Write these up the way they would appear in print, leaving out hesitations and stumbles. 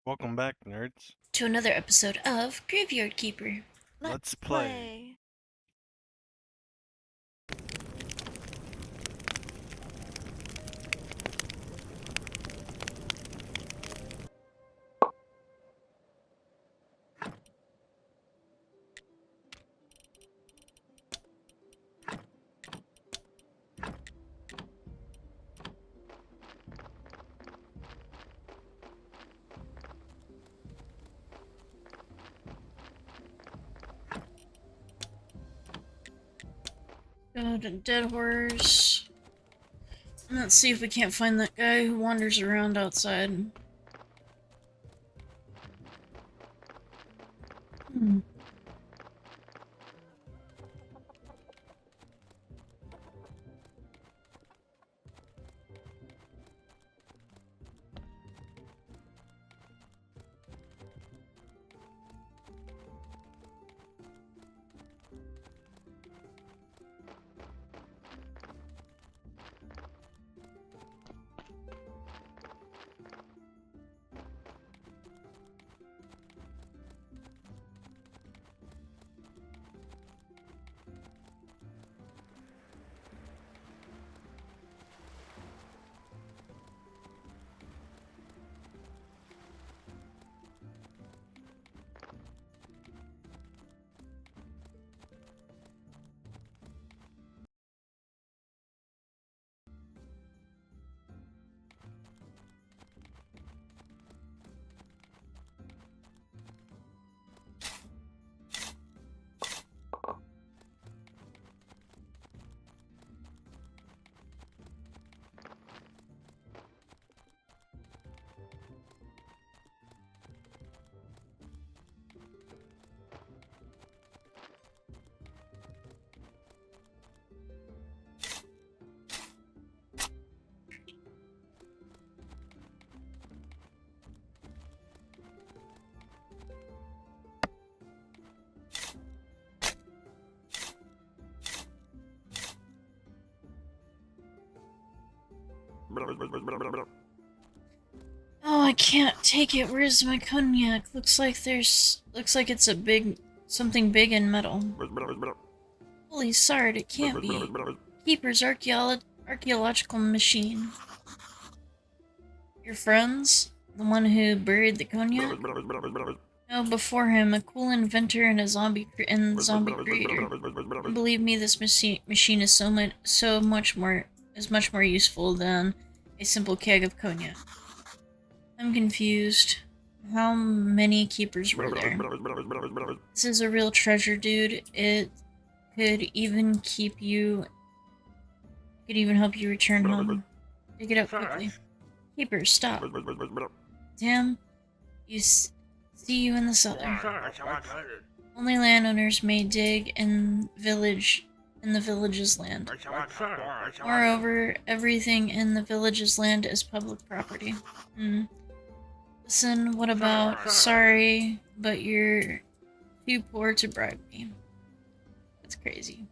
Welcome back, nerds. To another episode of Graveyard Keeper. Let's Let's play. play. Go to Dead Horse. And let's see if we can't find that guy who wanders around outside. Hmm. Oh, I can't take it. Where's my cognac? Looks like it's something big in metal. Holy sard, it can't be. Keeper's archaeological machine. Your friends? The one who buried the cognac? No, before him, a cool inventor and a zombie creator. And believe me, this machine is much more useful than a simple keg of cognac. I'm confused. How many keepers were there? This is a real treasure, dude. It could even help you return home. Pick it up quickly. Keepers, stop. Damn, see you in the cellar. Only landowners may dig in the village's land. Moreover, everything in the village's land is public property. Listen, what about sorry, but you're too poor to bribe me? That's crazy.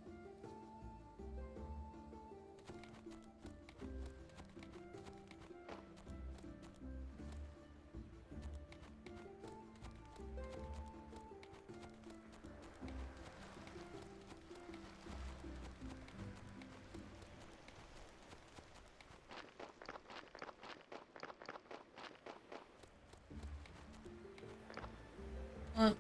Well,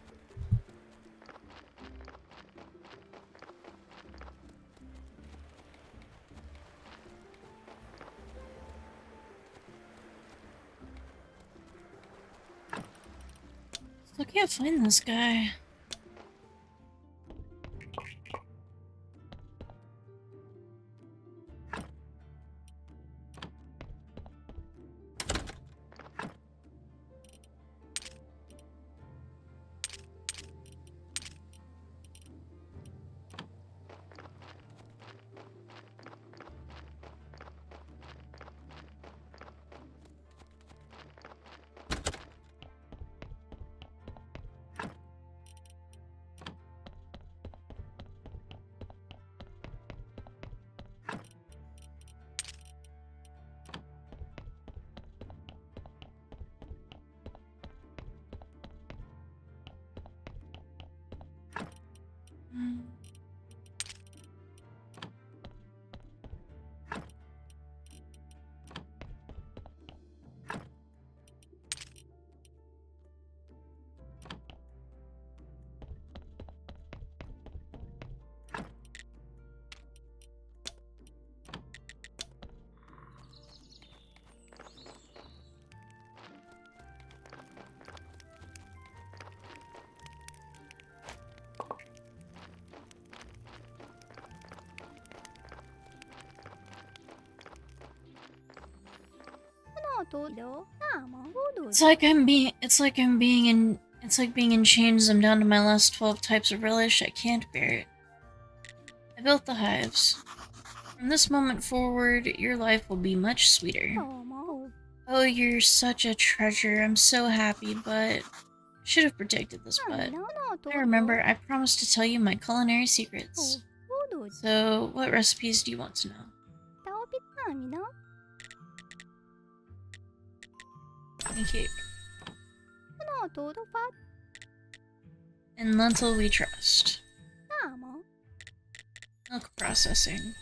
still can't find this guy. It's like being in chains. I'm down to my last 12 types of relish. I can't bear it. I built the hives. From this moment forward, your life will be much sweeter. Oh, you're such a treasure. I'm so happy, but should have predicted this, but I remember I promised to tell you my culinary secrets. So, what recipes do you want to know? Pancake. And lentil we trust. Milk processing.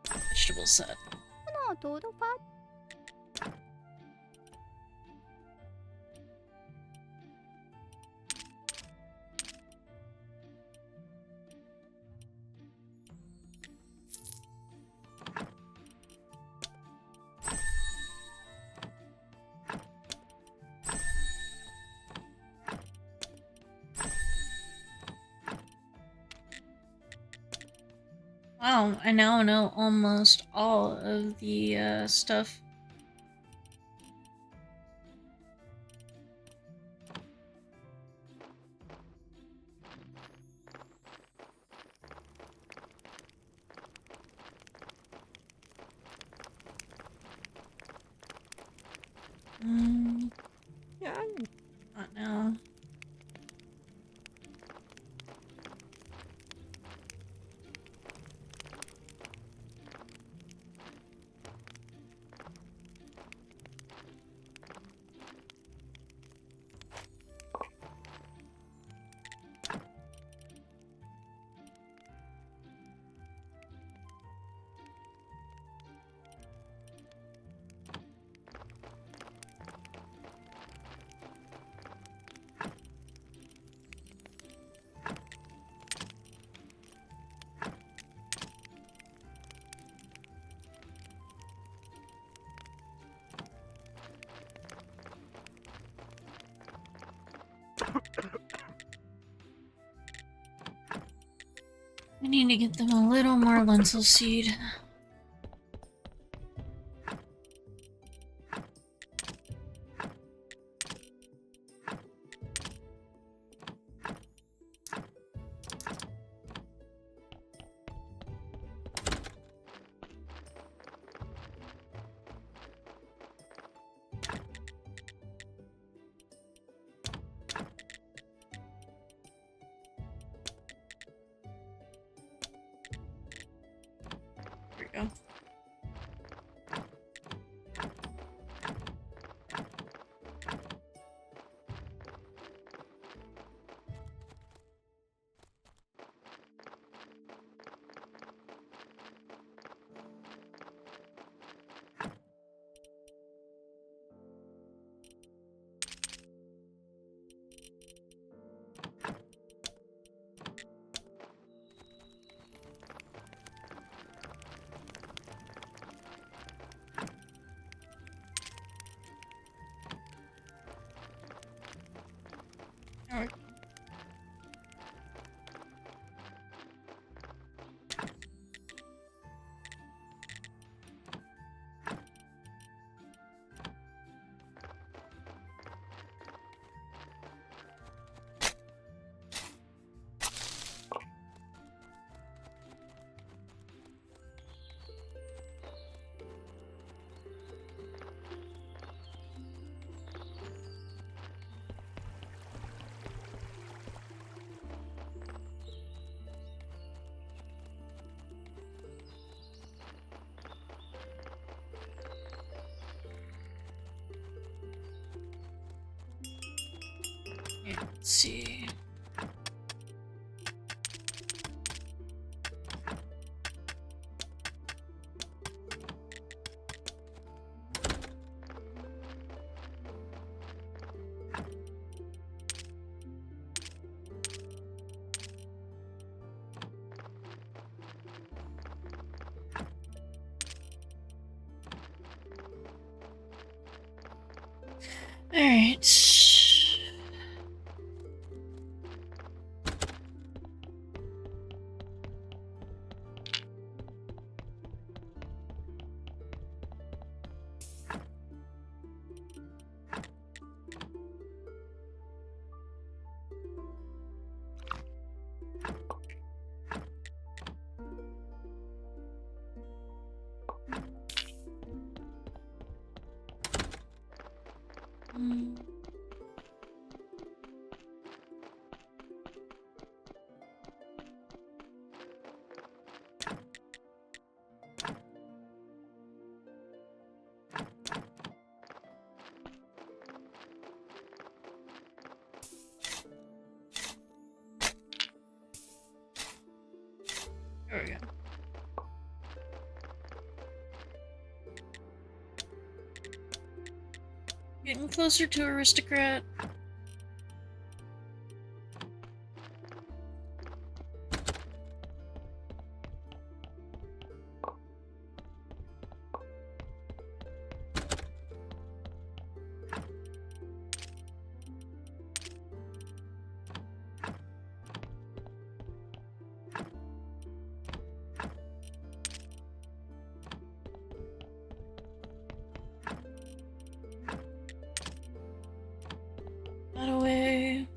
Vegetable set. Wow, I now know almost all of the stuff. Yeah, not now. I need to get them a little more lentil seed. There we go. There we go. Yeah, let's see. Alright. There we go. Getting closer to aristocrat. That away.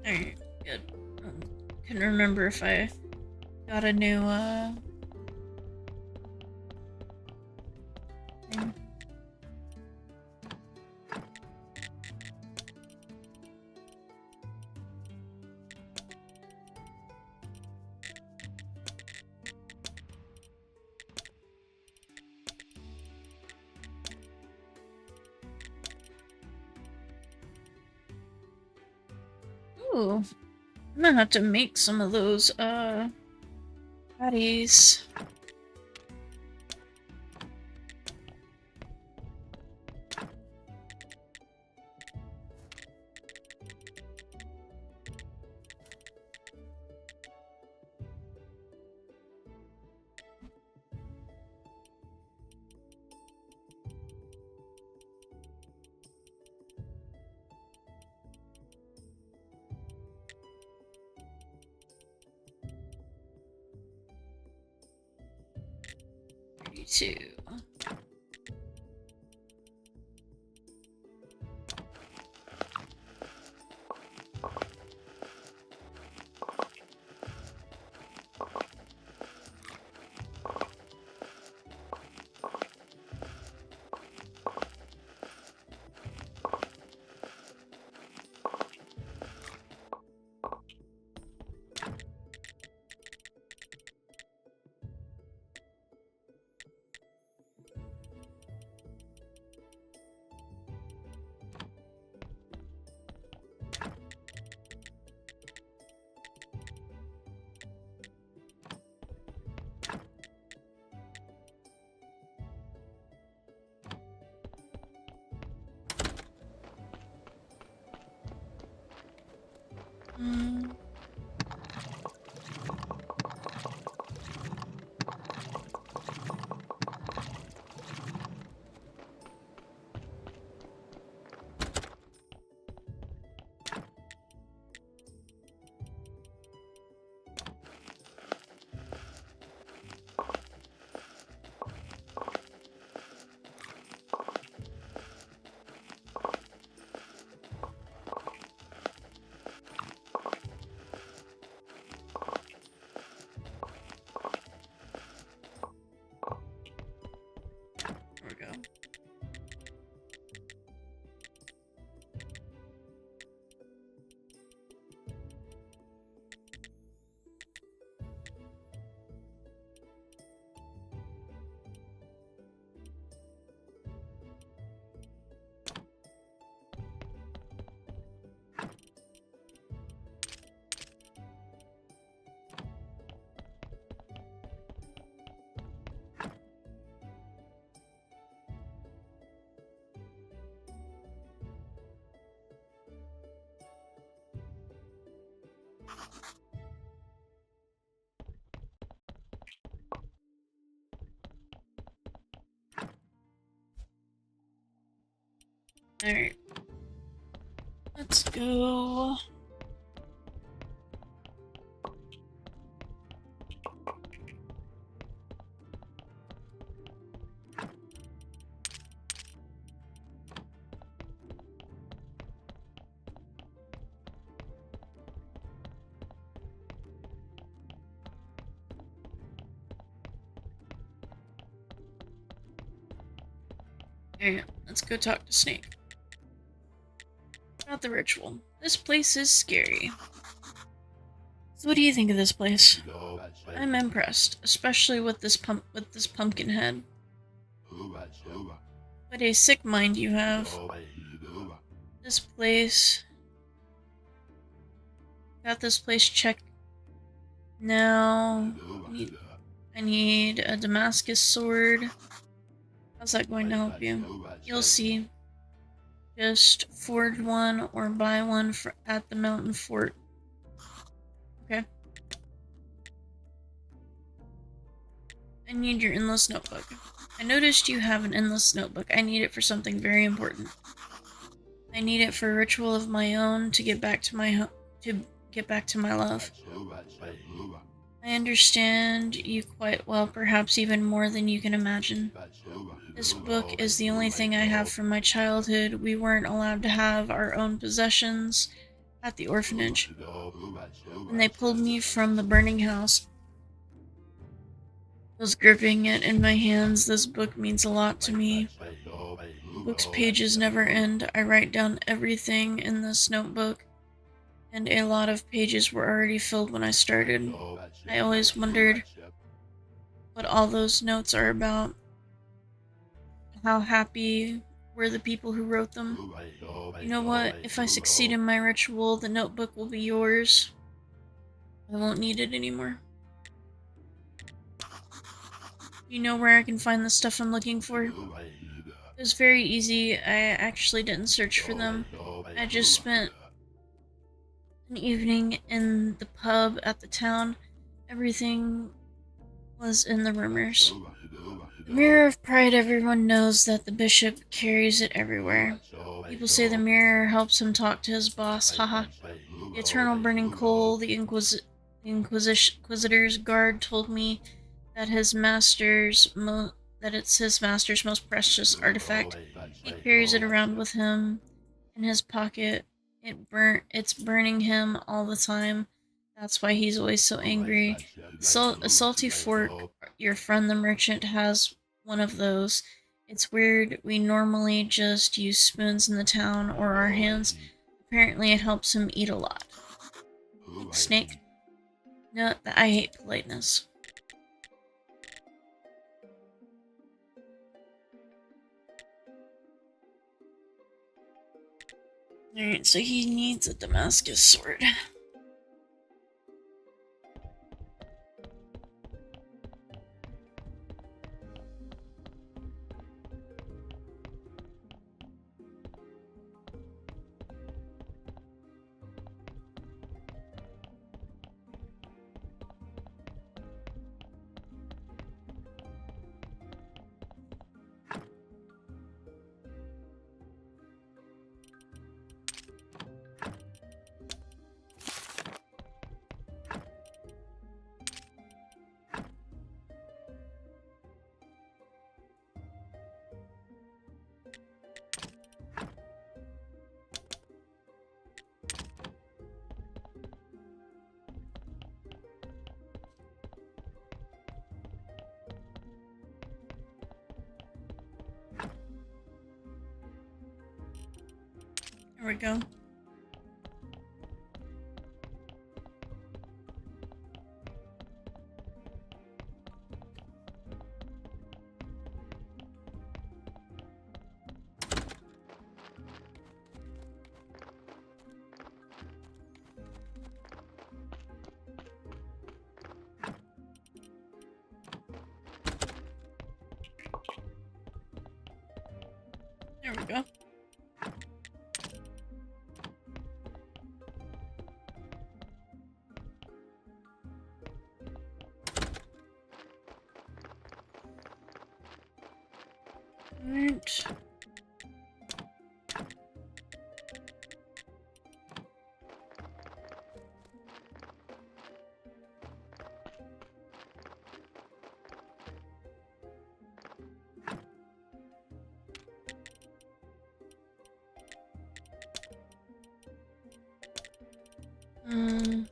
Alright, good. Couldn't remember if I got a new, thing. Ooh, I'm gonna have to make some of those, patties. Too. Alright. Let's go. Alright, let's go talk to Snake. About the ritual. This place is scary. So what do you think of this place? I'm impressed, especially with this pumpkin head. What a sick mind you have. This place... Got this place checked. Now... I need a Damascus sword. How's that going to help you? You'll see. Just forge one or buy one at the mountain fort. Okay. I need your endless notebook. I noticed you have an endless notebook. I need it for something very important. I need it for a ritual of my own to get back to my love. I understand you quite well, perhaps even more than you can imagine. This book is the only thing I have from my childhood. We weren't allowed to have our own possessions at the orphanage. When they pulled me from the burning house, I was gripping it in my hands. This book means a lot to me. The book's pages never end. I write down everything in this notebook, and a lot of pages were already filled when I started. I always wondered what all those notes are about. How happy were the people who wrote them? You know what? If I succeed in my ritual, the notebook will be yours. I won't need it anymore. You know where I can find the stuff I'm looking for? It was very easy. I actually didn't search for them. I just spent an evening in the pub at the town. Everything was in the rumors. The Mirror of Pride, everyone knows that the bishop carries it everywhere. People say the mirror helps him talk to his boss, haha. The eternal burning coal, the Inquisitor's guard told me that it's his master's most precious artifact. He carries it around with him in his pocket. It's burning him all the time. That's why he's always so angry. A salty fork, your friend the merchant has one of those. It's weird, we normally just use spoons in the town or our hands. Apparently it helps him eat a lot. Snake? No, I hate politeness. Alright, so he needs a Damascus sword. There we go. There we go. Alright. Right.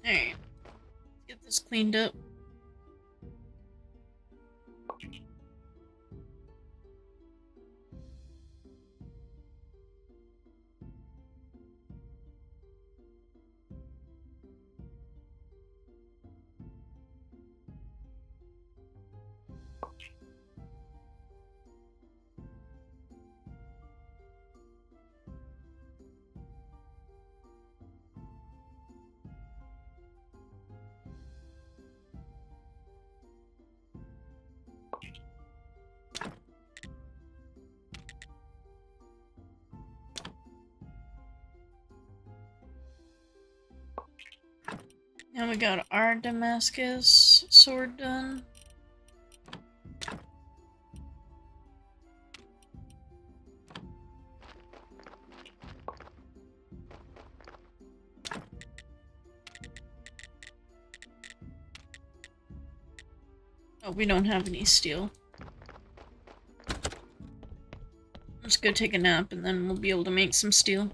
Alright. Get this cleaned up. Now we got our Damascus sword done. Oh, we don't have any steel. Let's go take a nap and then we'll be able to make some steel.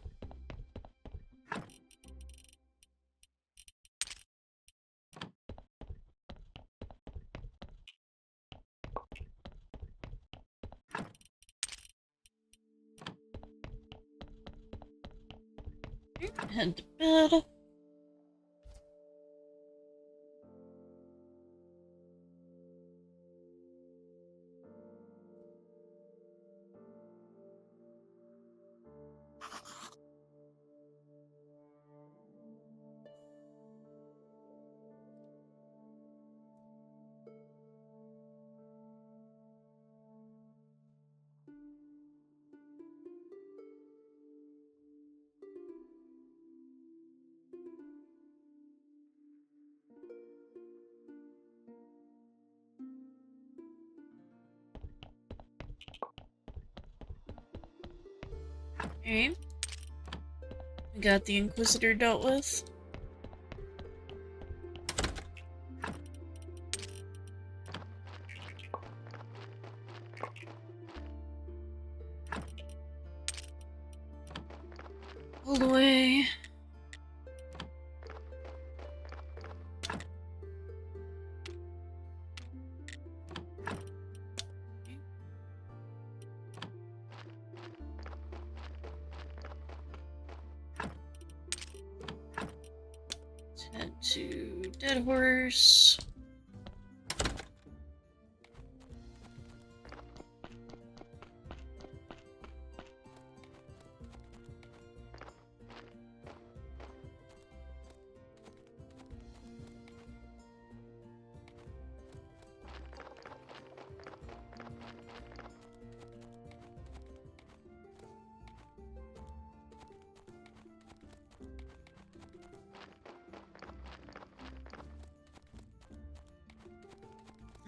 Head to bed. Okay. We got the Inquisitor dealt with. All the way. Let's head to Dead Horse.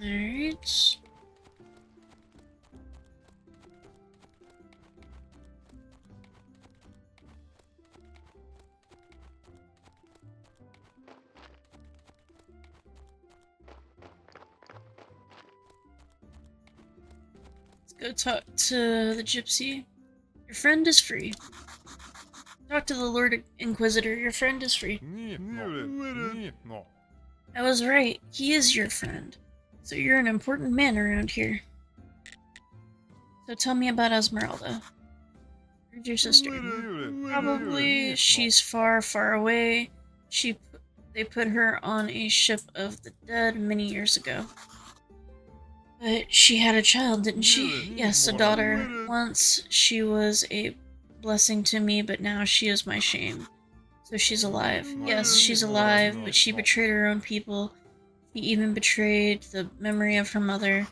Alright. Let's go talk to the gypsy. Your friend is free. Talk to the Lord Inquisitor. Your friend is free. I was right. He is your friend. So you're an important man around here. So tell me about Esmeralda. Where's your sister? Probably she's far, far away. They put her on a ship of the dead many years ago. But she had a child, didn't she? Yes, a daughter. Once she was a blessing to me, but now she is my shame. So she's alive. Yes, she's alive, but she betrayed her own people. She even betrayed the memory of her mother.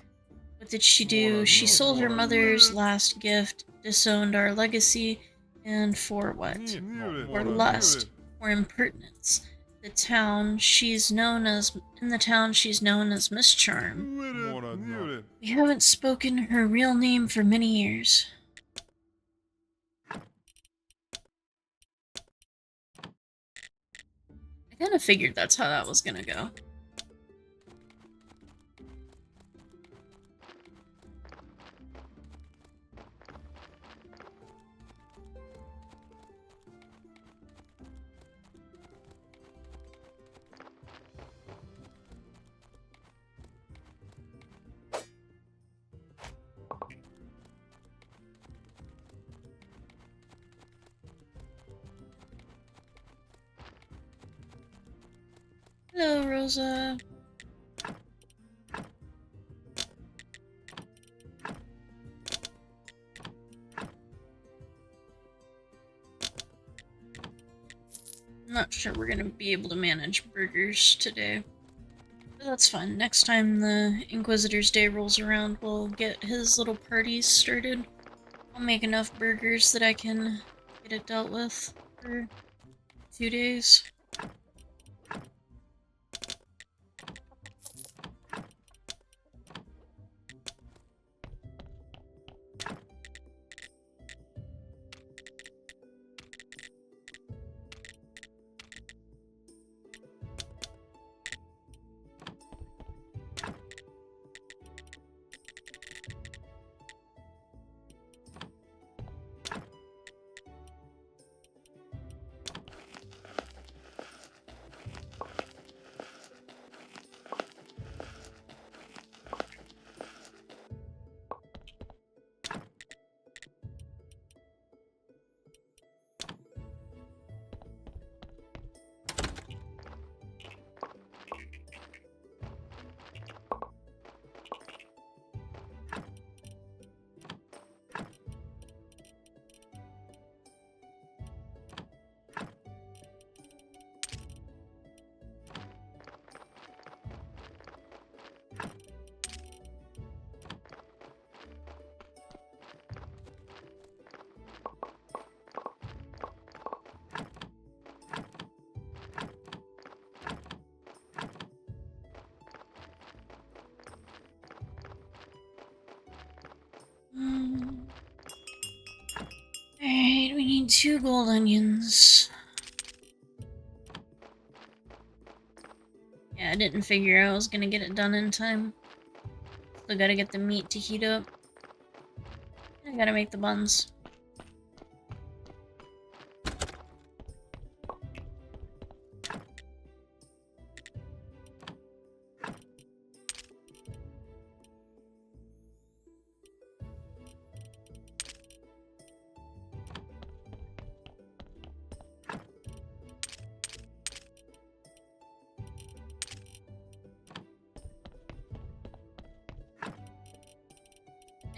What did she do? She sold her mother's last gift, disowned our legacy, and for what? For lust, for impertinence. In the town she's known as Miss Charm. We haven't spoken her real name for many years. I kind of figured that's how that was gonna go. Hello, Rosa. I'm not sure we're gonna be able to manage burgers today. But that's fine. Next time the Inquisitor's Day rolls around, we'll get his little parties started. I'll make enough burgers that I can get it dealt with for 2 days. Alright, we need 2 gold onions. Yeah, I didn't figure I was gonna get it done in time. Still gotta get the meat to heat up. I gotta make the buns.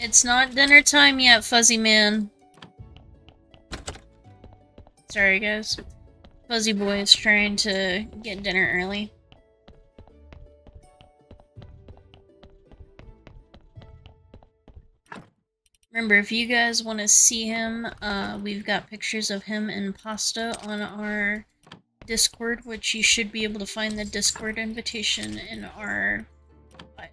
It's not dinner time yet, Fuzzy Man. Sorry, guys. Fuzzy Boy is trying to get dinner early. Remember, if you guys want to see him, we've got pictures of him in pasta on our Discord, which you should be able to find the Discord invitation in our bio.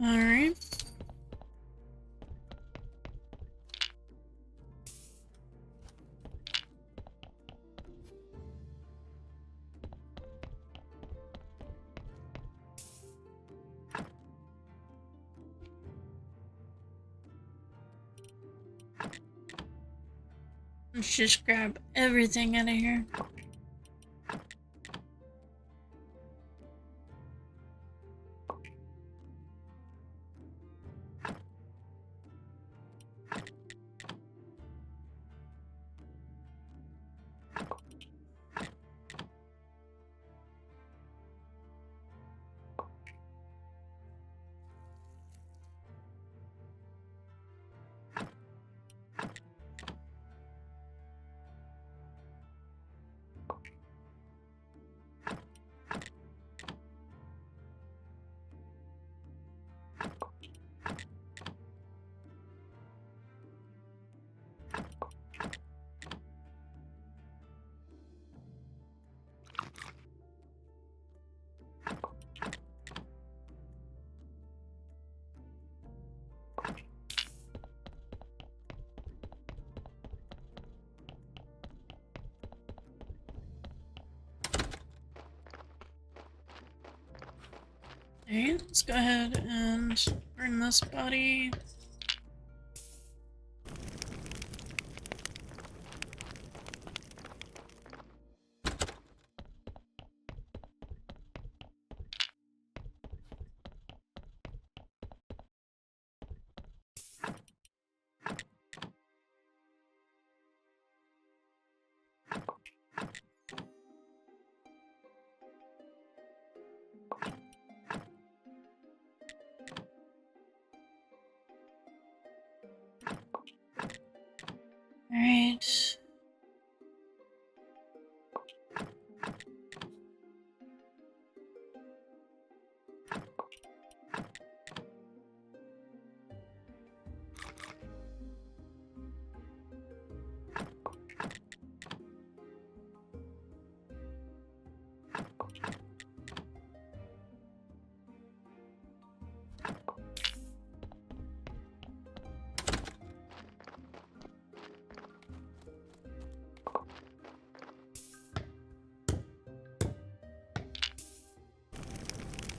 Alright. Let's just grab everything out of here. Okay, let's go ahead and burn this body. Alright.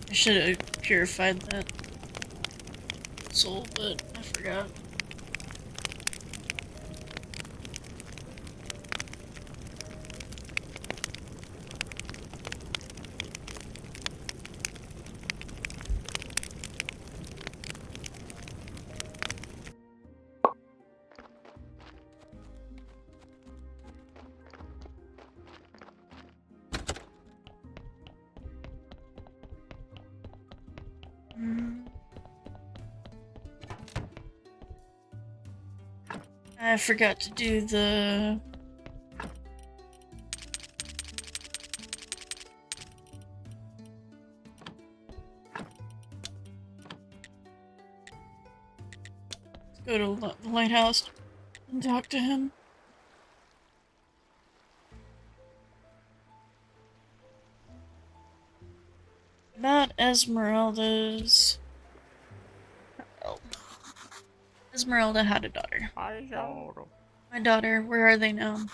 I should have purified that soul, but I forgot. I forgot to do the... Let's go to the lighthouse and talk to him. About Esmeralda's... Esmeralda had a daughter. My daughter, where are they now?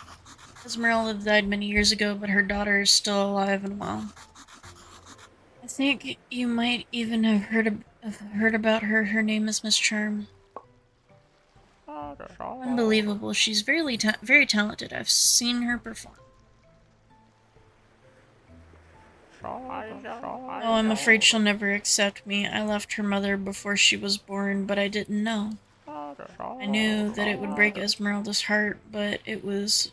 Esmeralda died many years ago, but her daughter is still alive and well. I think you might even have heard about her. Her name is Miss Charm. Unbelievable. She's very talented. I've seen her perform. Oh, I'm afraid she'll never accept me. I left her mother before she was born, but I didn't know. I knew that it would break Esmeralda's heart, but it was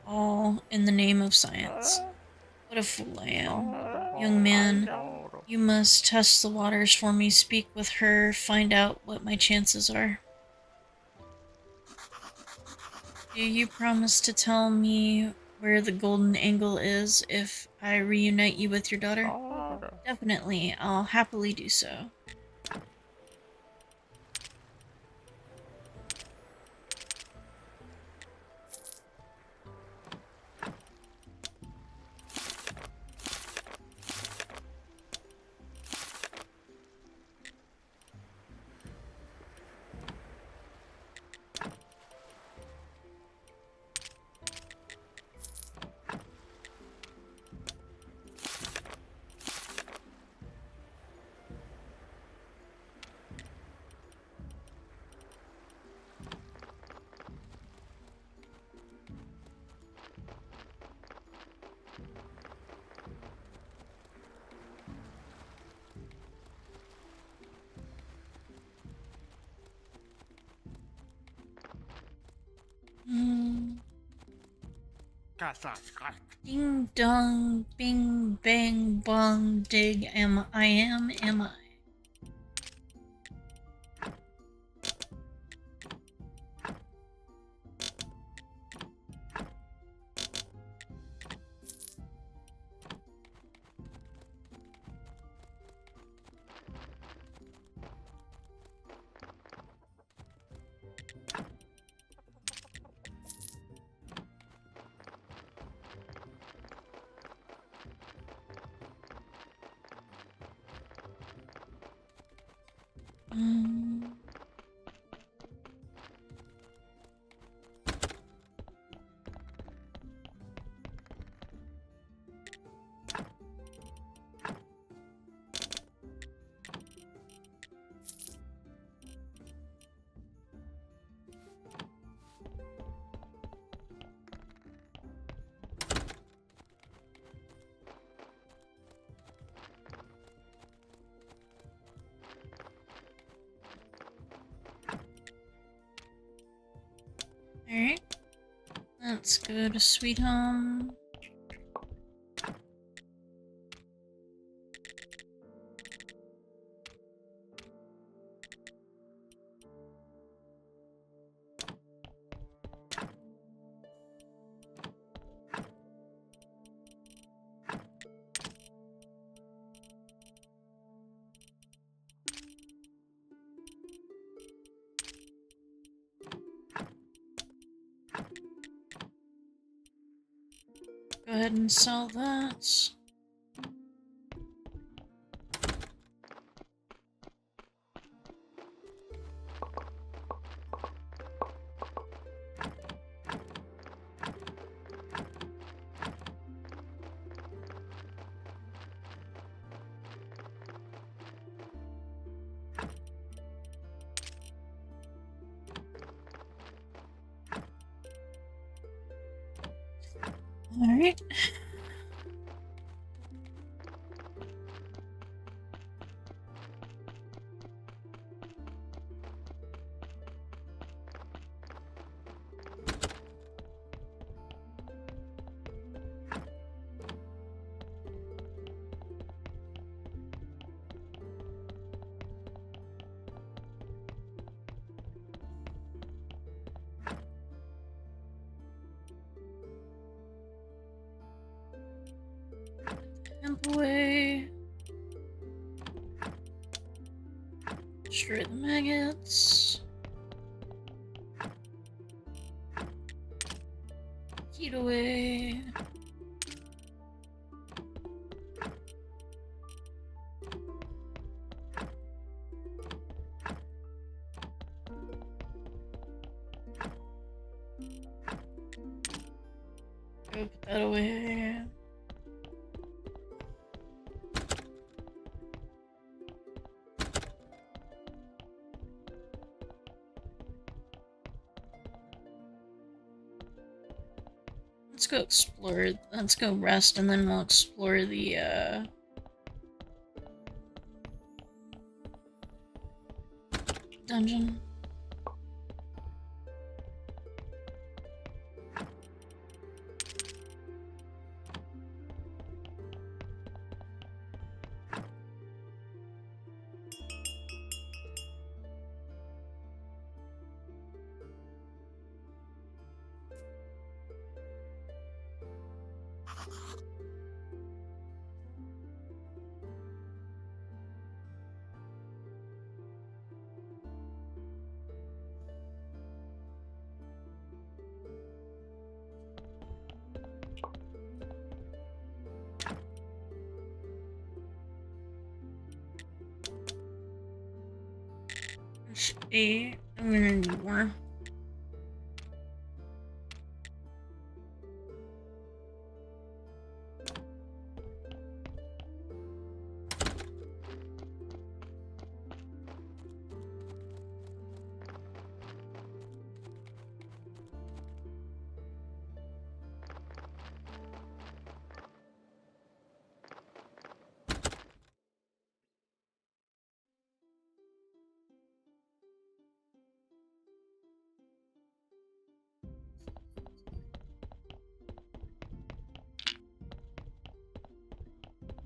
all in the name of science. What a fool I am. Young man, you must test the waters for me, speak with her, find out what my chances are. Do you promise to tell me where the golden angle is if I reunite you with your daughter? Definitely, I'll happily do so. Ding dong, bing bang bong dig, am I? Alright. Let's go to Sweet Home. Go ahead and sell that. Alright. Away. Destroy the maggots. Heat away. Go put that away. Let's go explore. Let's go rest, and then we'll explore the dungeon. I'm gonna need more.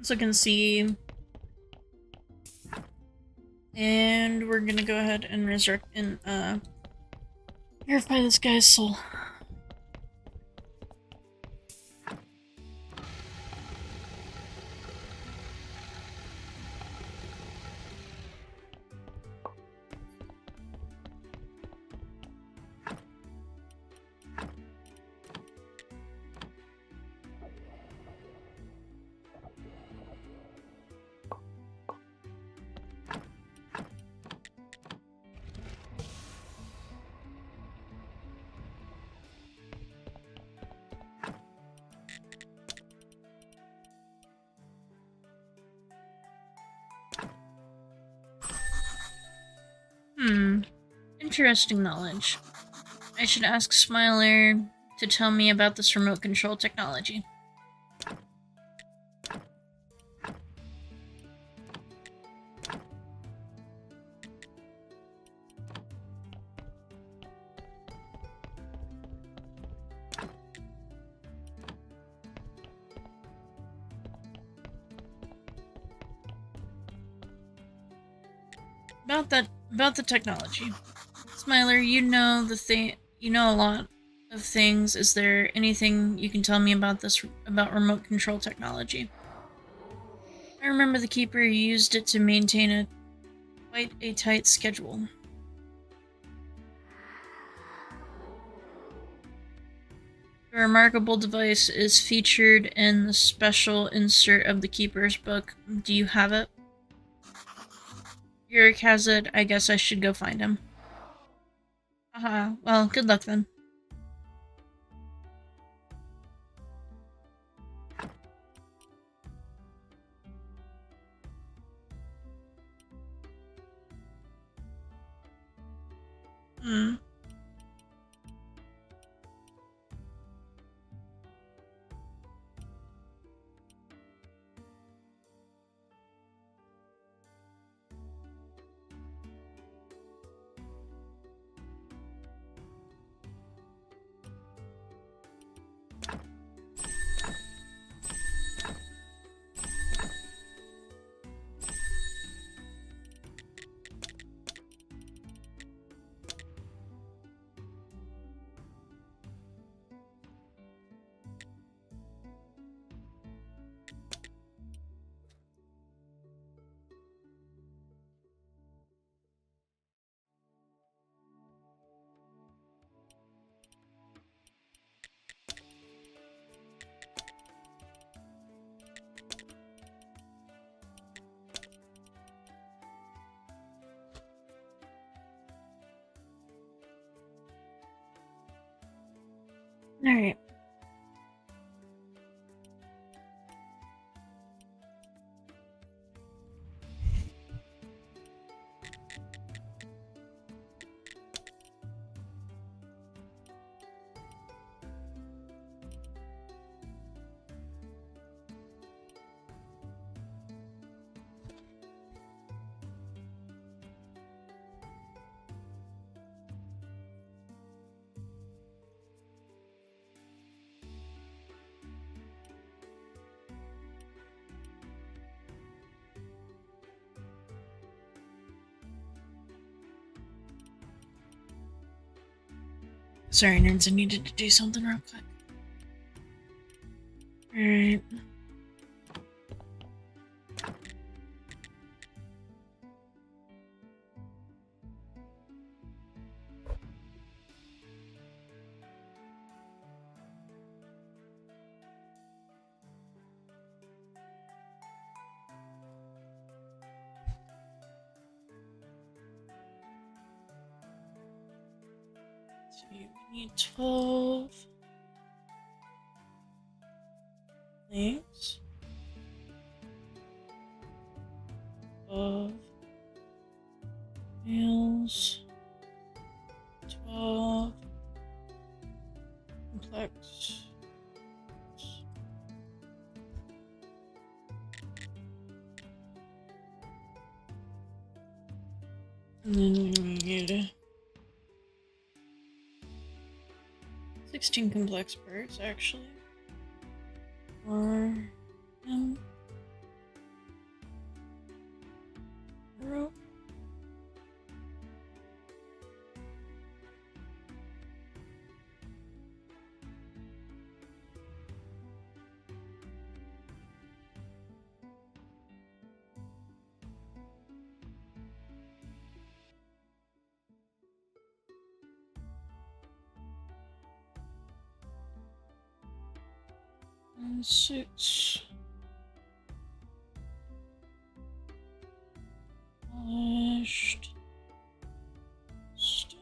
let's look and see. And we're gonna go ahead and resurrect and purify this guy's soul. Interesting knowledge. I should ask Smiler to tell me about this remote control technology. About the technology. Smiler, you know a lot of things. Is there anything you can tell me about about remote control technology? I remember the Keeper used it to maintain quite a tight schedule. The remarkable device is featured in the special insert of the Keeper's book. Do you have it? Yurik has it. I guess I should go find him. Well, good luck then. Alright. Sorry, nerds, I needed to do something real quick. Alright. So we need 12 links. 12 males. 12 complex. And then we need 16 complex birds, actually. For him. rope. And 6. Polished. Stone.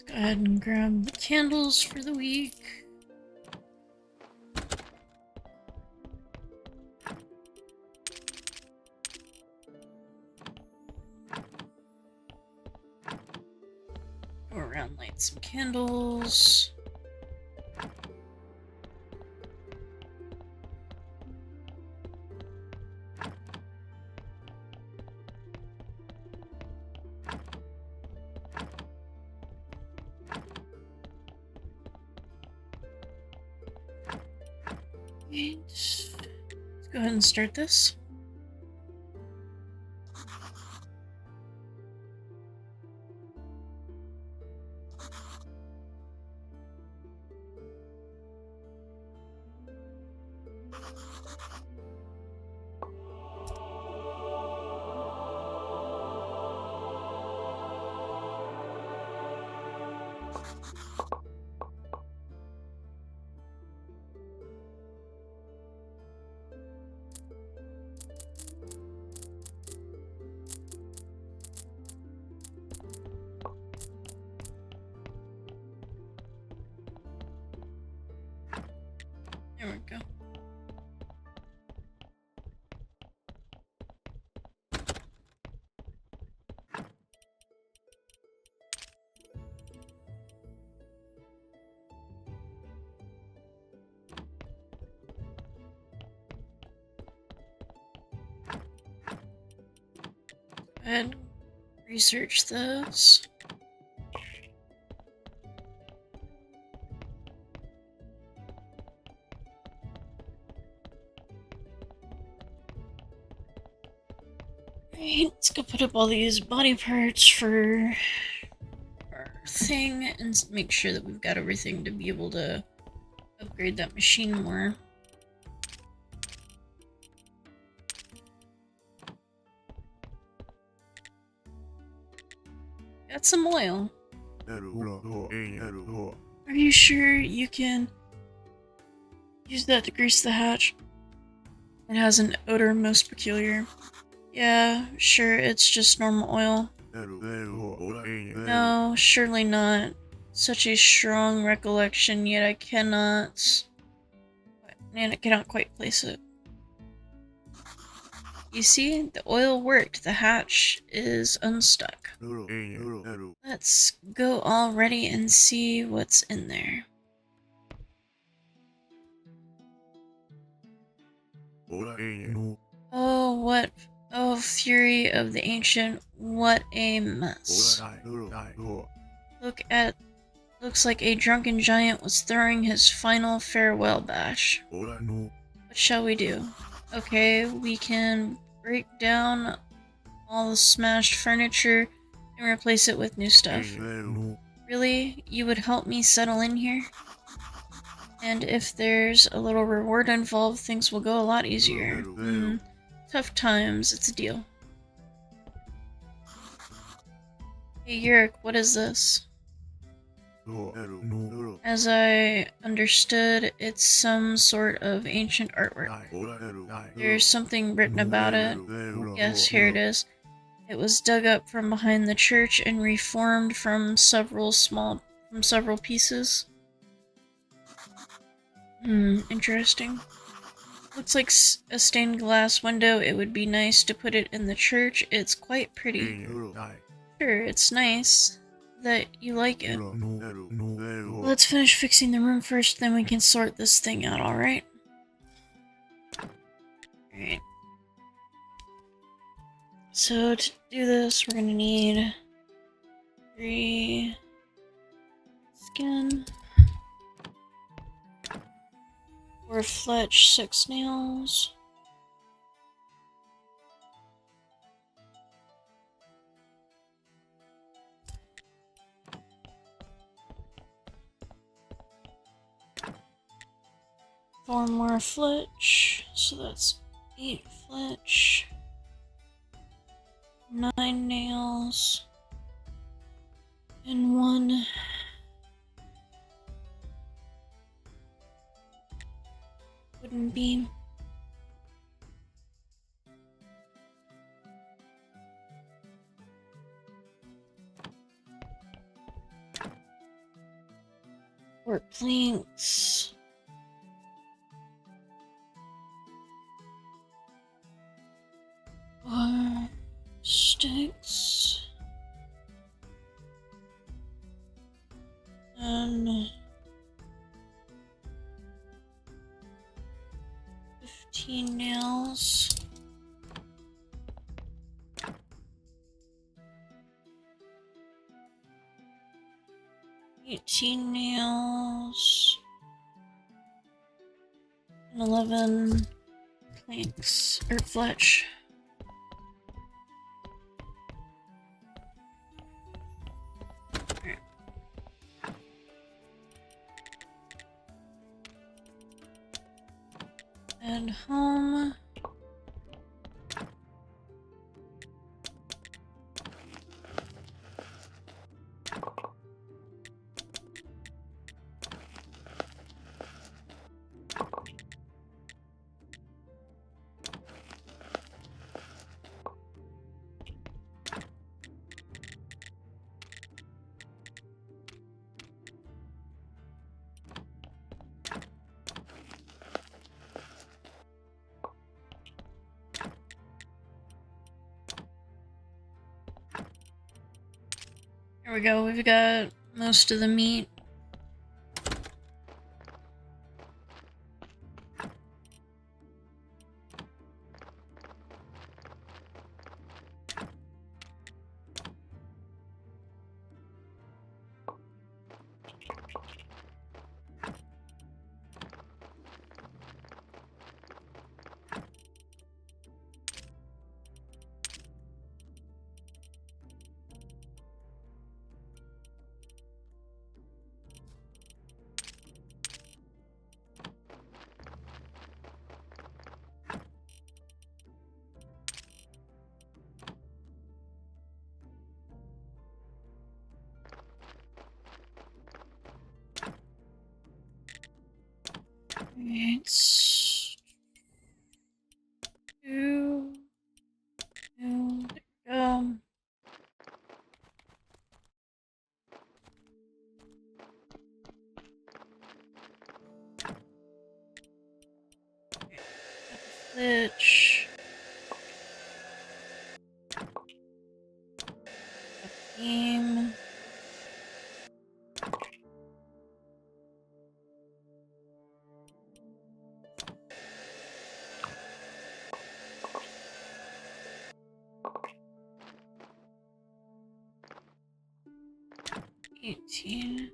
Go ahead and grab the candles for the week. Go around, light some candles. Let's go ahead and start this. There we go. Go ahead and research this. Alright, let's go put up all these body parts for our thing and make sure that we've got everything to be able to upgrade that machine more. Got some oil. Are you sure you can use that to grease the hatch? It has an odor most peculiar. Yeah, sure, it's just normal oil. No, surely not. Such a strong recollection, yet I cannot... And I cannot quite place it. You see, the oil worked. The hatch is unstuck. Let's go already and see what's in there. Oh, what... Oh, fury of the ancient, what a mess. Looks like a drunken giant was throwing his final farewell bash. What shall we do? Okay, we can break down all the smashed furniture and replace it with new stuff. Really? You would help me settle in here? And if there's a little reward involved, things will go a lot easier. Tough times, it's a deal. Hey Yurik, what is this? As I understood, it's some sort of ancient artwork. There's something written about it. Yes, here it is. It was dug up from behind the church and reformed from several pieces. Interesting. Looks like a stained glass window. It would be nice to put it in the church. It's quite pretty. Sure, it's nice that you like it. Let's finish fixing the room first, then we can sort this thing out, alright? Alright. So to do this, we're gonna need 3 skin, 4 fletch, 6 nails. Four more fletch, so that's 8 fletch, 9 nails, and 1 wooden beam. Four planks. 4 sticks. And 15 nails. 18 nails. And 11 planks, or fletch. And home. There we go, we've got most of the meat. It's 2, 2, Glitch. Game. 18.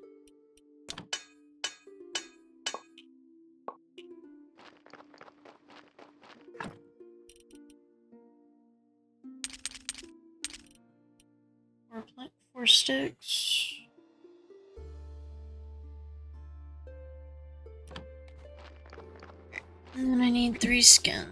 Four sticks. And then I need 3 skin.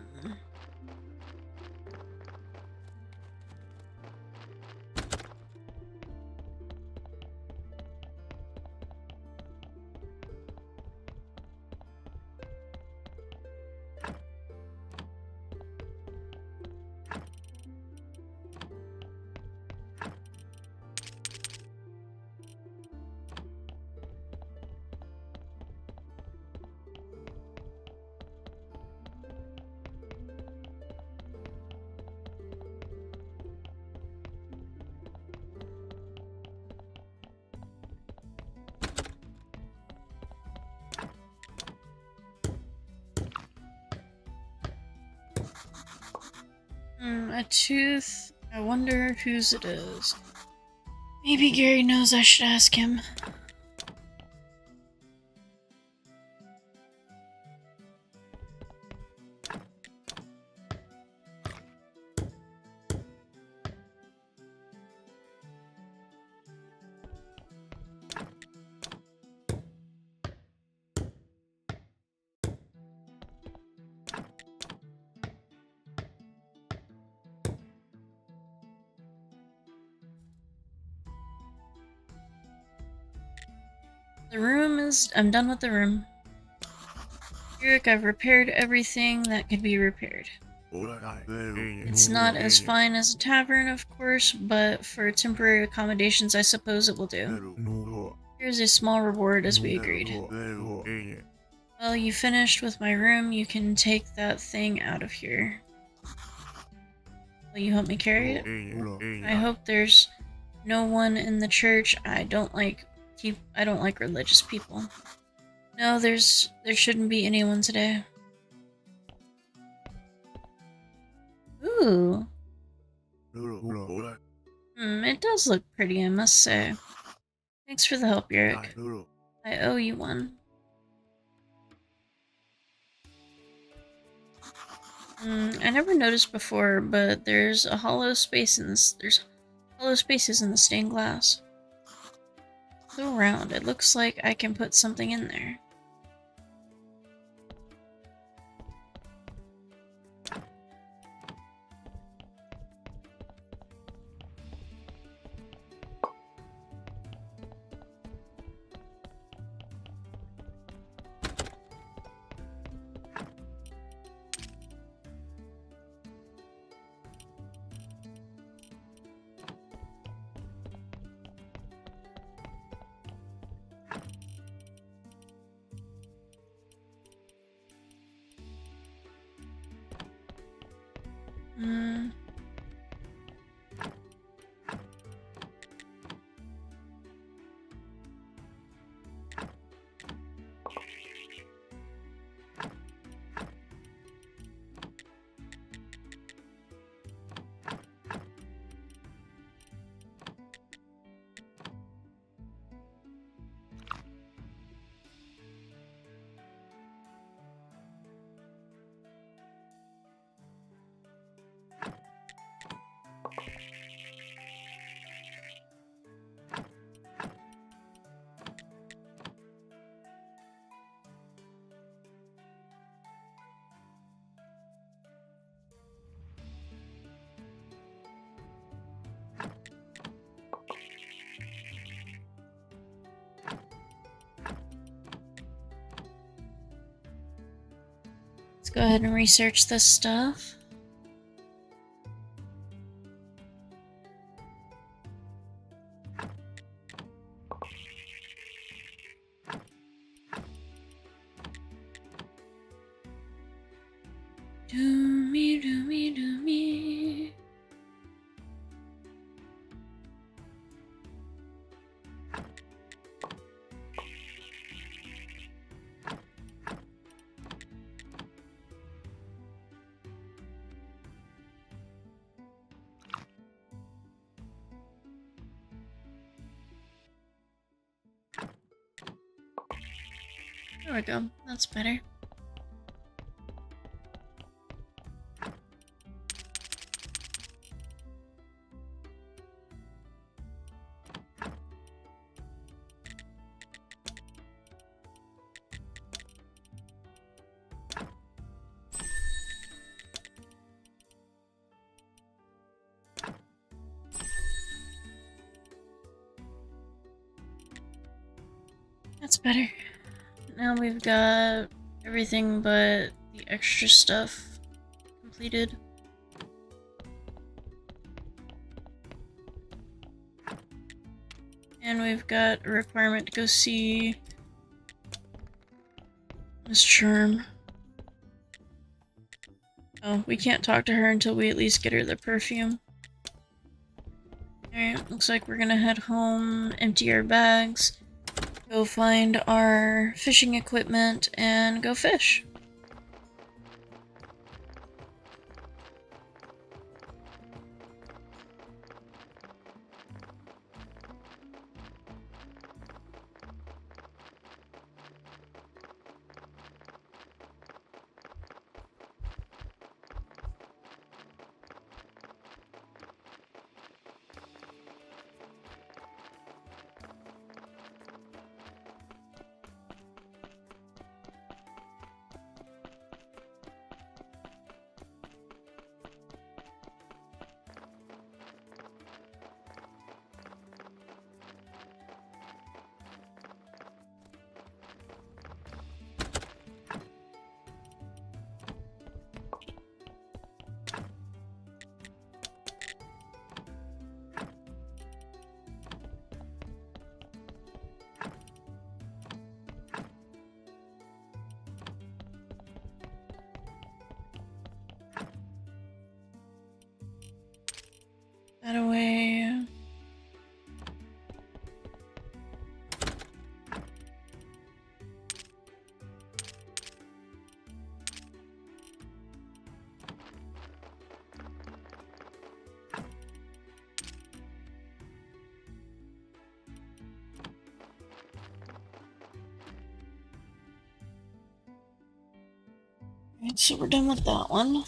A tooth. I wonder whose it is. Maybe Gary knows. I should ask him. The room is... I'm done with the room. Eric, I've repaired everything that could be repaired. It's not as fine as a tavern, of course, but for temporary accommodations, I suppose it will do. Here's a small reward as we agreed. Well, you finished with my room, you can take that thing out of here. Will you help me carry it? I hope there's no one in the church. I don't like religious people. No, there shouldn't be anyone today. Ooh. It does look pretty, I must say. Thanks for the help, Eric. I owe you one. I never noticed before, but there's hollow spaces in the stained glass. So round, it looks like I can put something in there. Let's go ahead and research this stuff. Do me, do me, do me. There we go. That's better. That's better. Now we've got everything but the extra stuff completed. And we've got a requirement to go see Miss Charm. Oh, we can't talk to her until we at least get her the perfume. Alright, looks like we're gonna head home, empty our bags, go find our fishing equipment, and go fish. That away. Alright, so we're done with that one.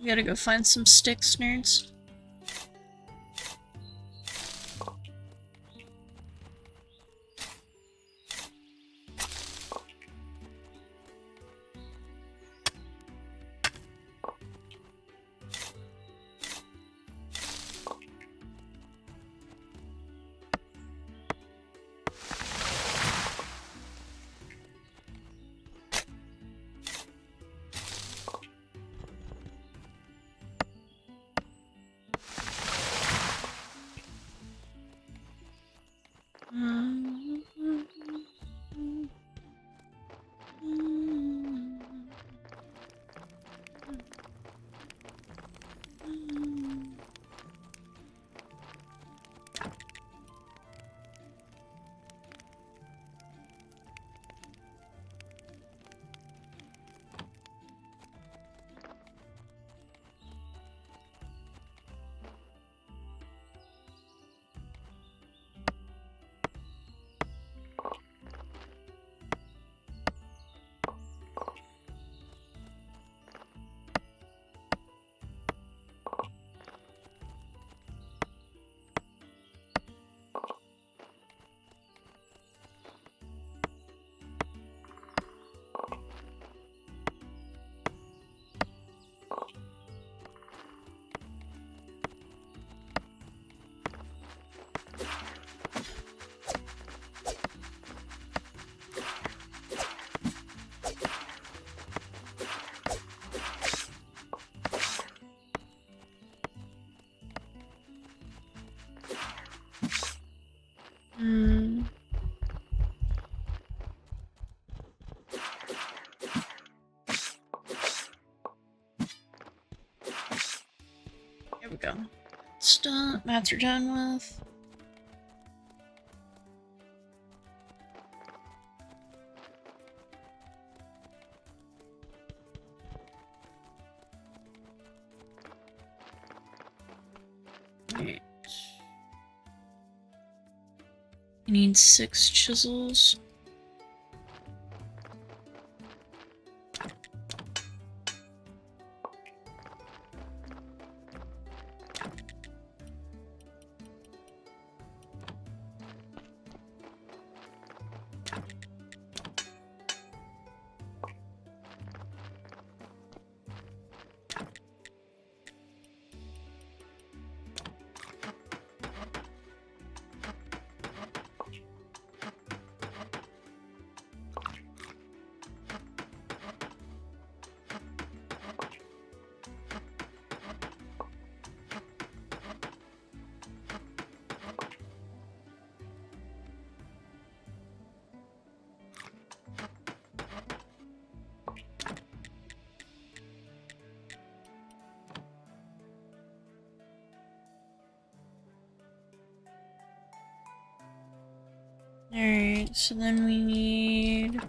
We gotta go find some sticks, nerds. There we go. Stuff mats are done with. Right. I need 6 chisels. Alright, so then we need...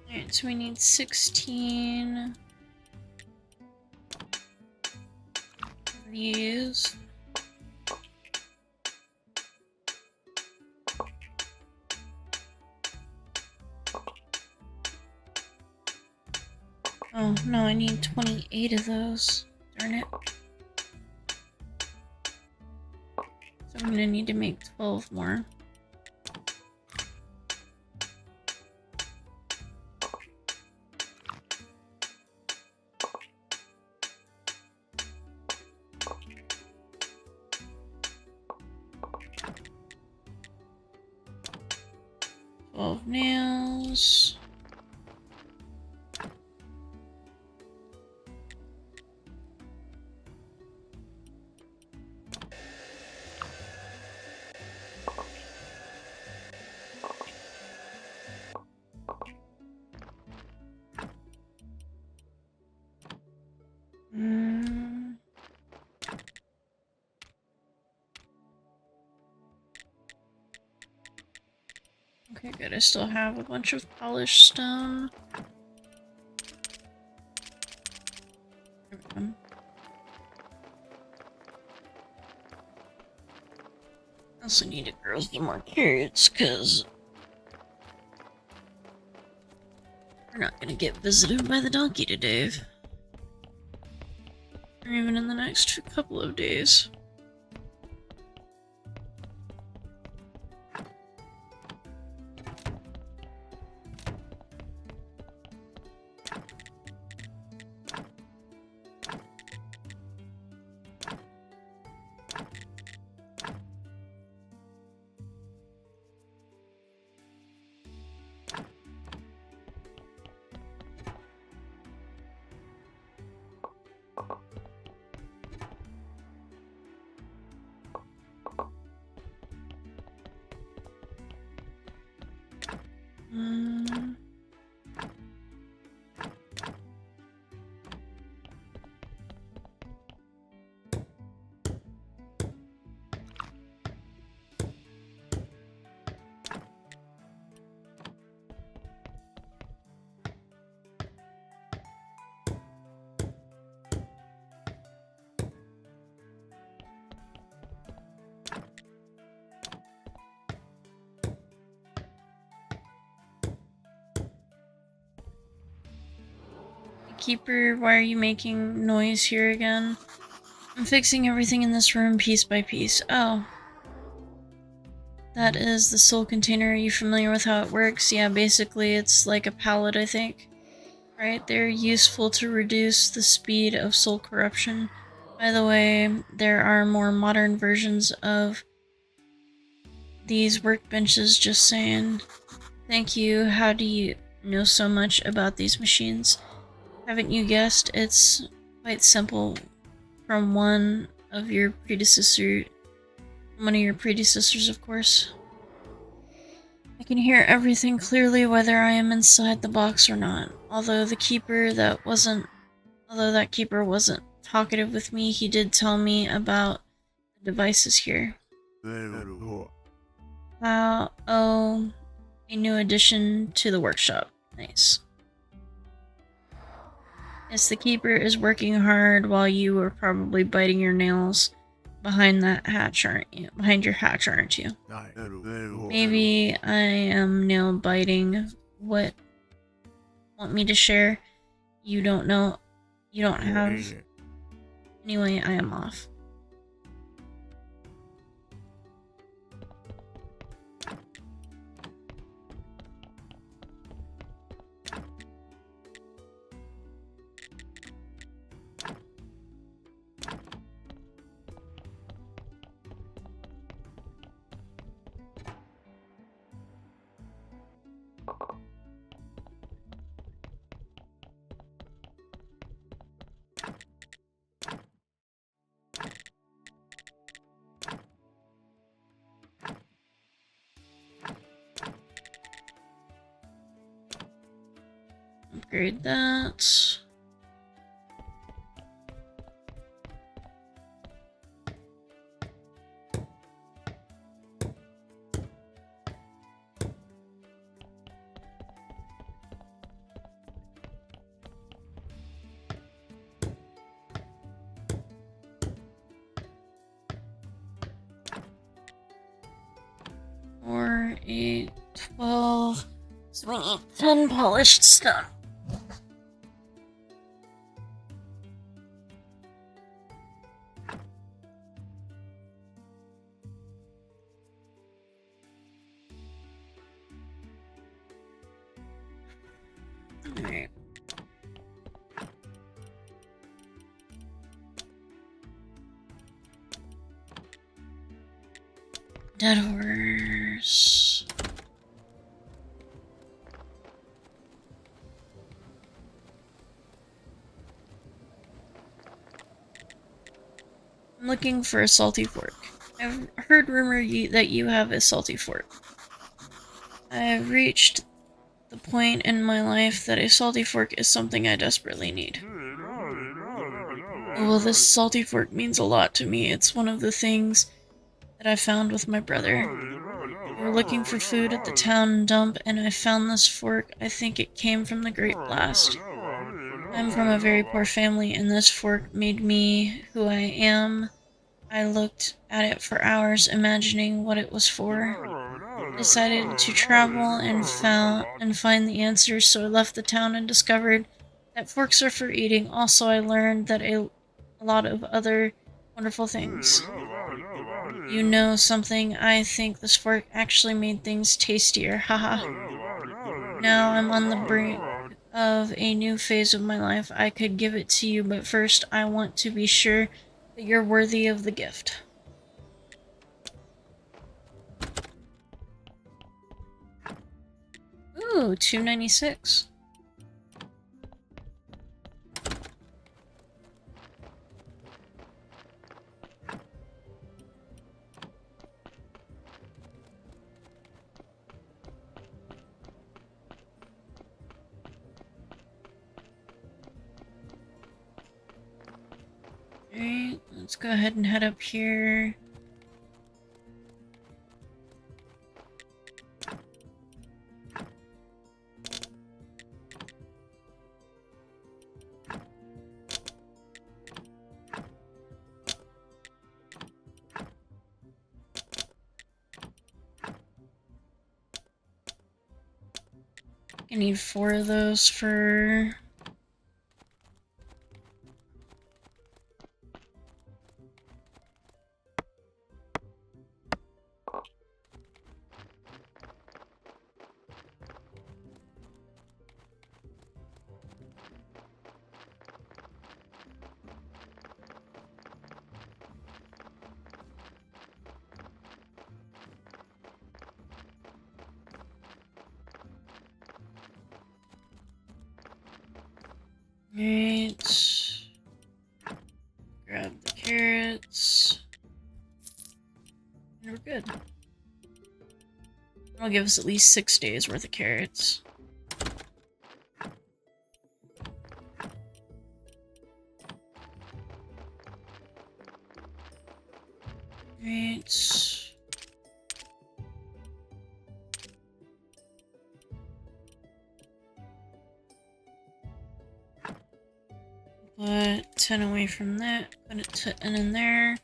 Alright, so we need 16 of these. Oh, no, I need 28 of those. Darn it. So I'm gonna need to make 12 more. Nails. Okay, good. I still have a bunch of polished stone. I also need to grow some more carrots, because we're not gonna get visited by the donkey today. Or even in the next couple of days. Keeper, why are you making noise here again? I'm fixing everything in this room piece by piece. Oh. That is the soul container. Are you familiar with how it works? Yeah, basically it's like a pallet, I think. Right, they're useful to reduce the speed of soul corruption. By the way, there are more modern versions of these workbenches, just saying. Thank you. How do you know so much about these machines? Haven't you guessed? It's quite simple. From one of your predecessors, of course. I can hear everything clearly whether I am inside the box or not. Although that keeper wasn't talkative with me, he did tell me about the devices here. Oh, a new addition to the workshop. Nice. Yes, the keeper is working hard while you are probably biting your nails behind that hatch, aren't you? Behind your hatch, aren't you? Maybe I am nail biting. What? Want me to share? You don't know. You don't have. Anyway, I am off. Upgrade that. Or 8, 12. So we need 10 polished stone. Alright. Dead horse. I'm looking for a salty fork. I've heard rumor that you have a salty fork. I've reached the point in my life that a salty fork is something I desperately need. Well, this salty fork means a lot to me. It's one of the things that I found with my brother. We were looking for food at the town dump, and I found this fork. I think it came from the Great Blast. I'm from a very poor family, and this fork made me who I am. I looked at it for hours, imagining what it was for. I decided to travel and find the answers, so I left the town and discovered that forks are for eating. Also, I learned that a lot of other wonderful things. You know something? I think this fork actually made things tastier. Haha. Now I'm on the brink of a new phase of my life. I could give it to you, but first I want to be sure that you're worthy of the gift. Ooh, 296. Alright, let's go ahead and head up here. I need 4 of those for Right. Grab the carrots. And we're good. That'll give us at least 6 days worth of carrots. Right. Put 10 away from that. Put it 10 in there.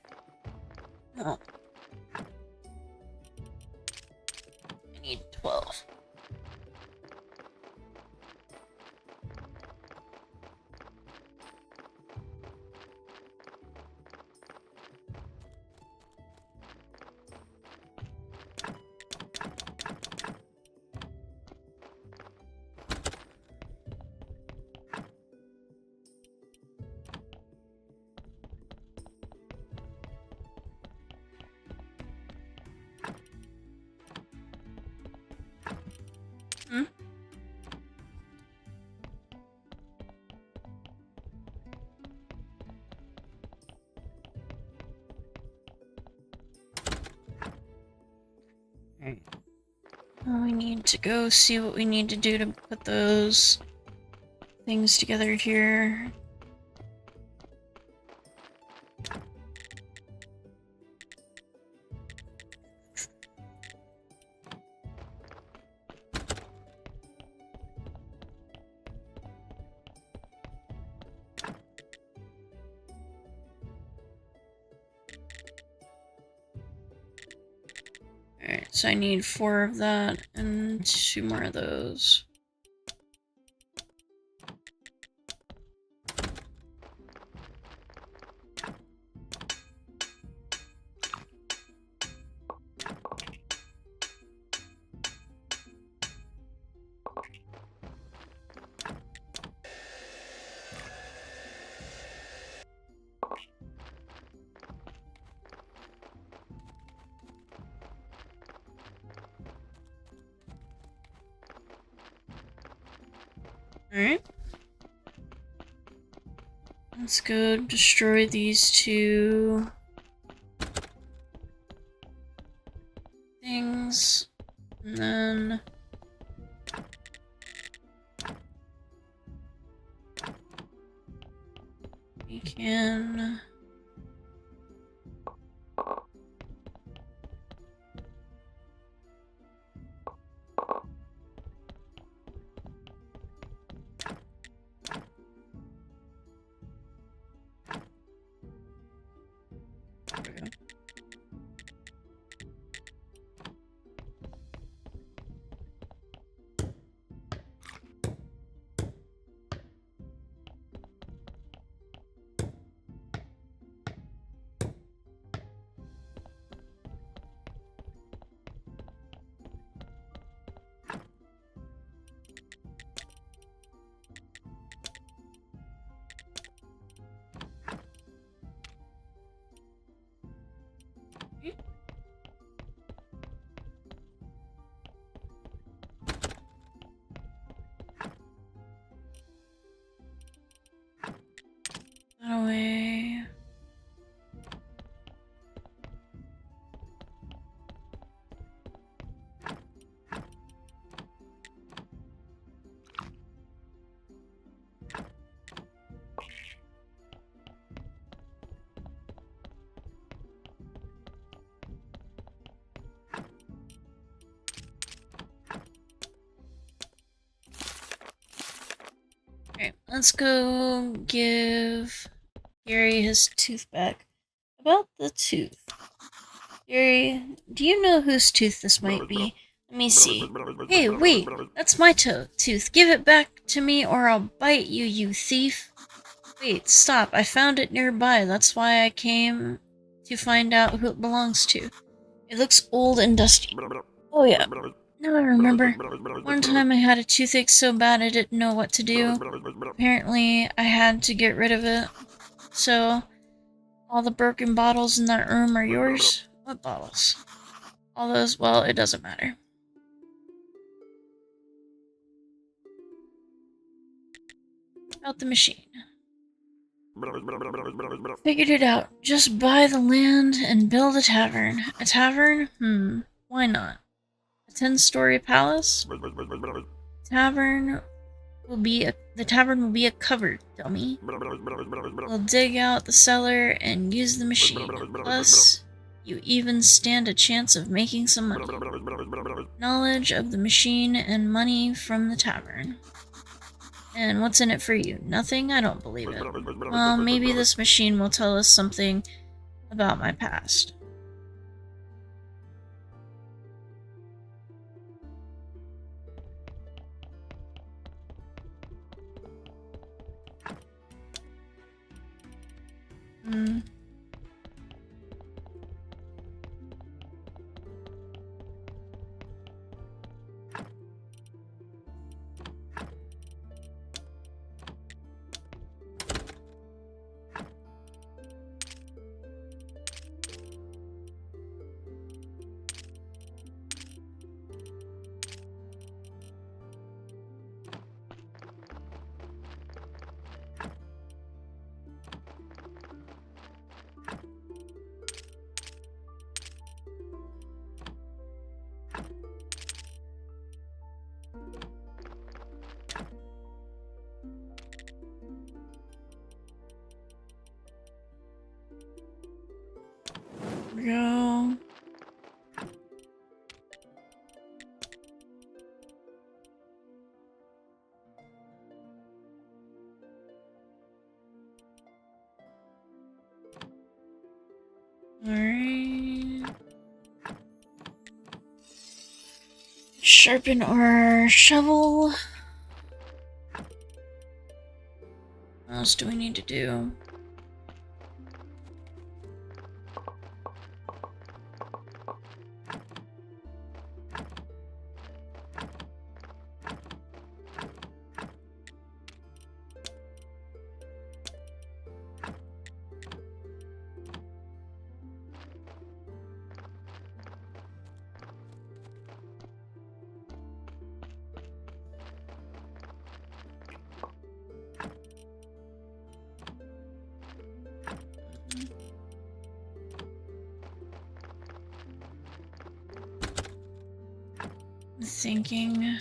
Oh. I need 12. Hmm? Alright. Well, we need to go see what we need to do to put those things together here. Alright, so I need 4 of that and 2 more of those. Alright. Let's go destroy these 2 things. And then we can that away. Alright, let's go give Gary his tooth back. About the tooth. Gary, do you know whose tooth this might be? Let me see. Hey, wait! That's my tooth. Give it back to me or I'll bite you, you thief! Wait, stop. I found it nearby. That's why I came to find out who it belongs to. It looks old and dusty. Oh yeah. Now I remember. One time I had a toothache so bad I didn't know what to do. Apparently, I had to get rid of it. So, all the broken bottles in that room are yours? What bottles? All those? Well, it doesn't matter. About the machine. Figured it out. Just buy the land and build a tavern. A tavern? Why not? A 10-story palace? The tavern will be a cupboard, dummy. We'll dig out the cellar and use the machine. Plus, you even stand a chance of making some money. Knowledge of the machine and money from the tavern. And what's in it for you? Nothing? I don't believe it. Well, maybe this machine will tell us something about my past. Go. Alright. Sharpen our shovel. What else do we need to do? Thinking.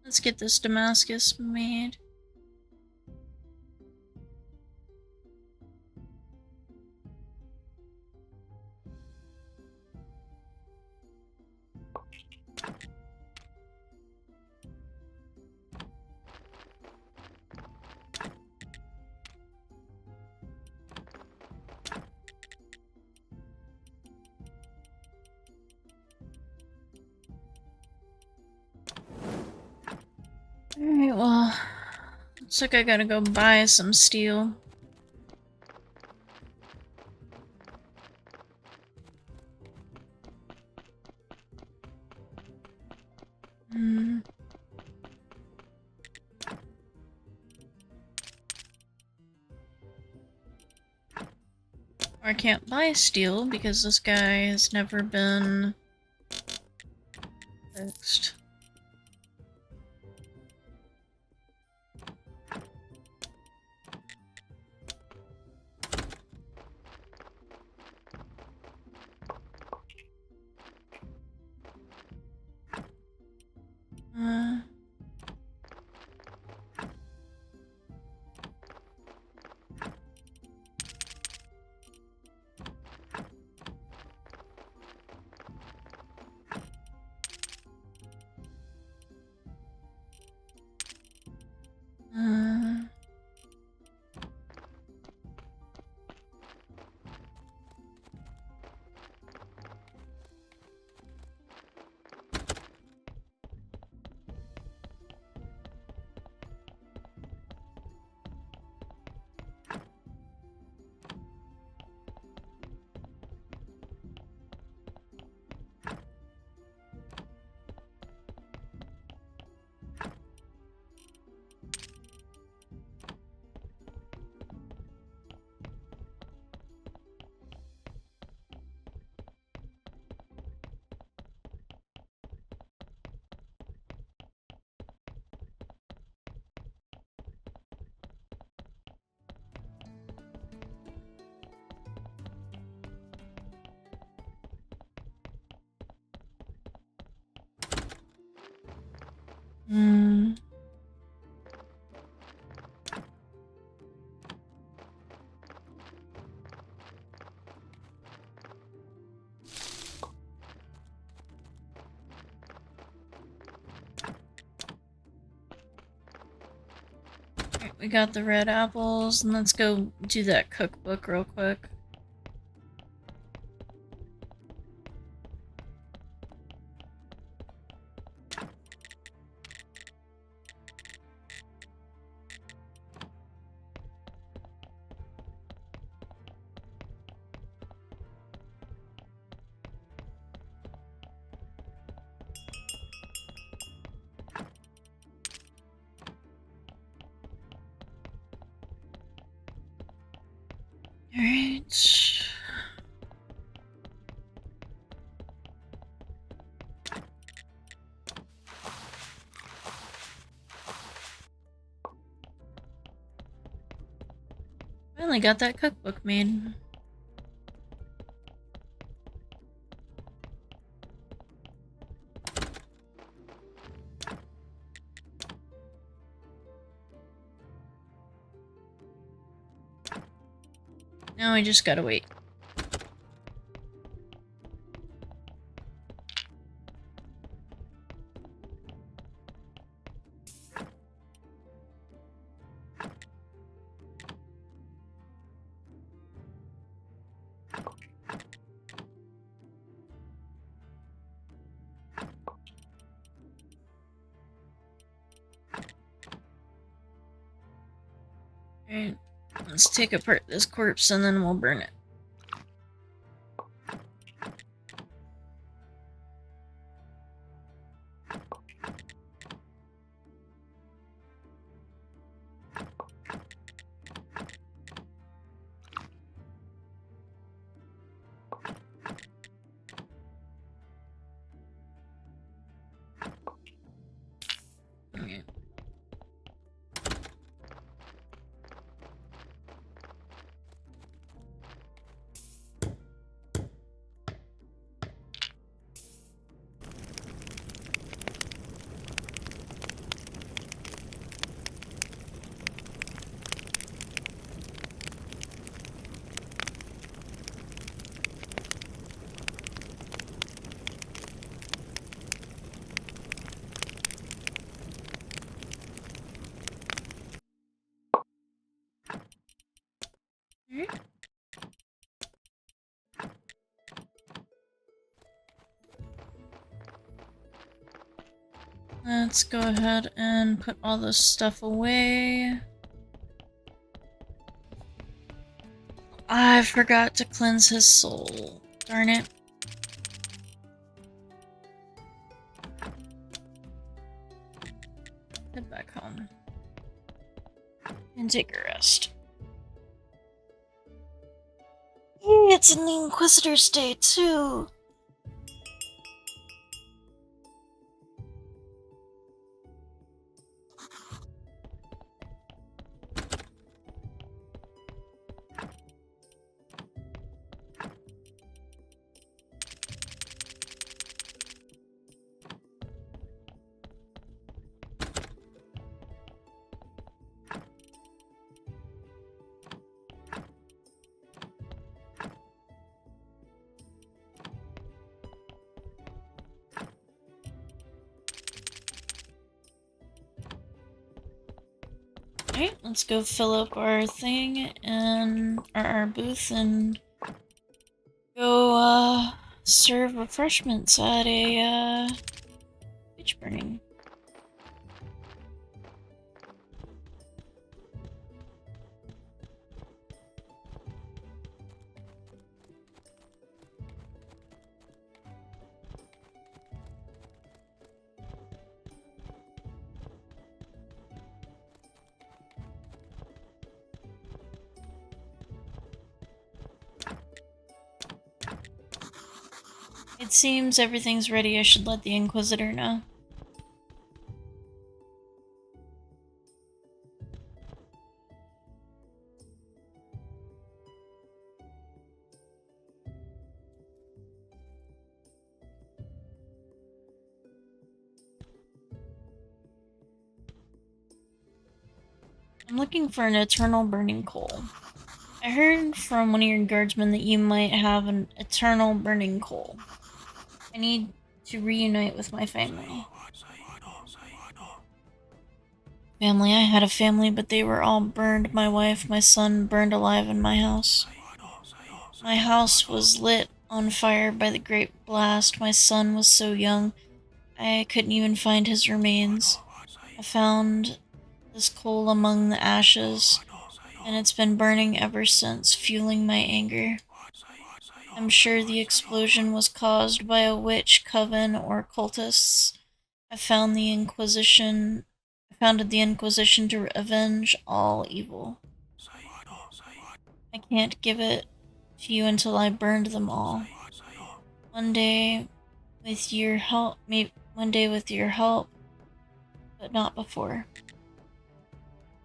Let's get this Damascus made. Alright, well, looks like I gotta go buy some steel. Or I can't buy steel because this guy has never been fixed. Hmm. Alright, we got the red apples, and let's go do that cookbook real quick. Alright. Finally got that cookbook made. Now we just gotta wait. Alright, let's take apart this corpse and then we'll burn it. Okay. Alright. Let's go ahead and put all this stuff away. I forgot to cleanse his soul. Darn it. Head back home. And take a rest. Hey, it's in the Inquisitor's Day, too! Alright, let's go fill up our thing and our booth and go serve refreshments at a witch burning. It seems everything's ready. I should let the Inquisitor know. I'm looking for an eternal burning coal. I heard from one of your guardsmen that you might have an eternal burning coal. I need to reunite with my family. Family? I had a family, but they were all burned. My wife, my son, burned alive in my house. My house was lit on fire by the great blast. My son was so young, I couldn't even find his remains. I found this coal among the ashes, and it's been burning ever since, fueling my anger. I'm sure the explosion was caused by a witch coven or cultists. I founded the Inquisition to avenge all evil. I can't give it to you until I burned them all. One day with your help, maybe one day with your help, but not before.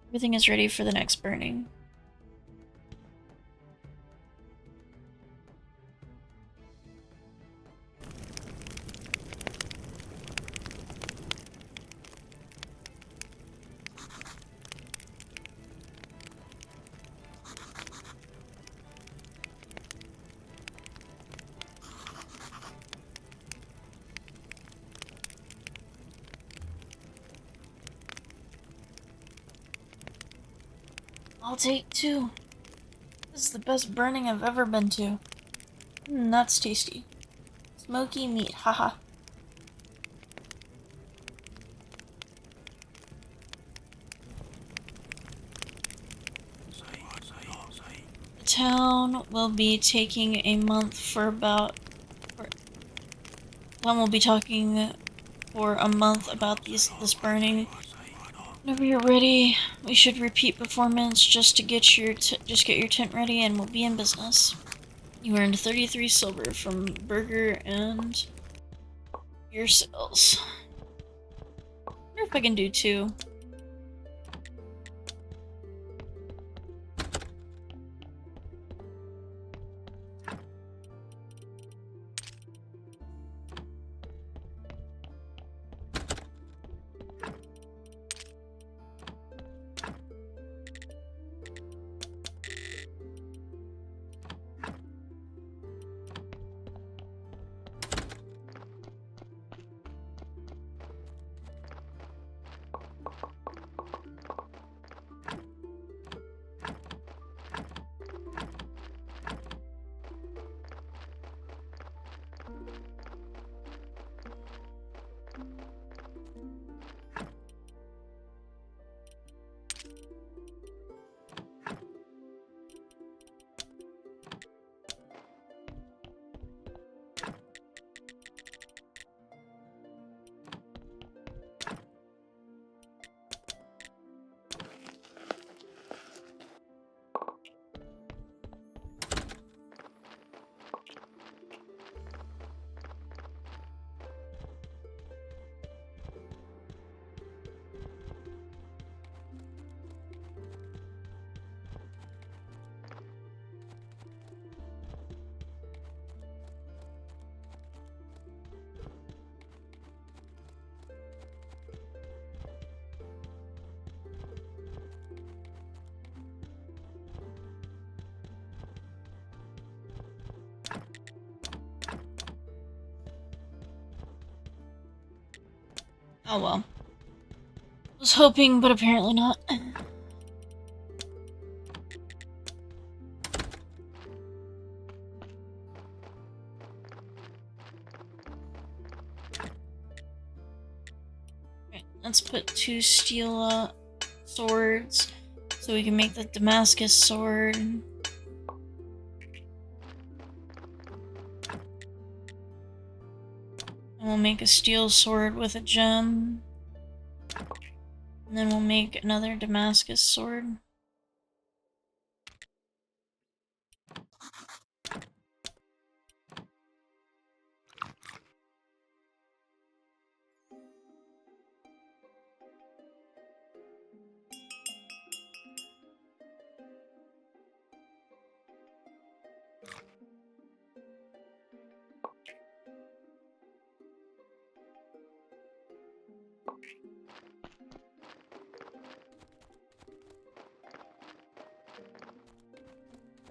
Everything is ready for the next burning. I'll take 2. This is the best burning I've ever been to. That's tasty. Smoky meat, haha. The town will be taking a month for about... Town will be talking for a month about this burning. Whenever you're ready, we should repeat performance just to get your tent ready, and we'll be in business. You earned 33 silver from Burger and your sales. I wonder if I can do 2. Oh well. Was hoping, but apparently not. Right, let's put 2 steel swords so we can make the Damascus sword. And we'll make a steel sword with a gem. And then we'll make another Damascus sword.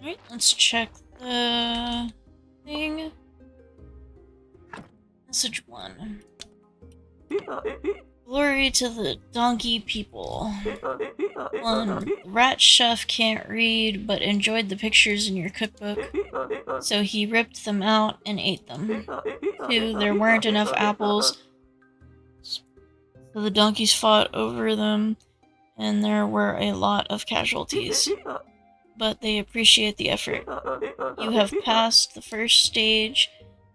Alright, let's check the thing. Message 1. Glory to the donkey people. 1. The rat chef can't read, but enjoyed the pictures in your cookbook, so he ripped them out and ate them. 2. There weren't enough apples, so the donkeys fought over them, and there were a lot of casualties. But they appreciate the effort. You have passed the first stage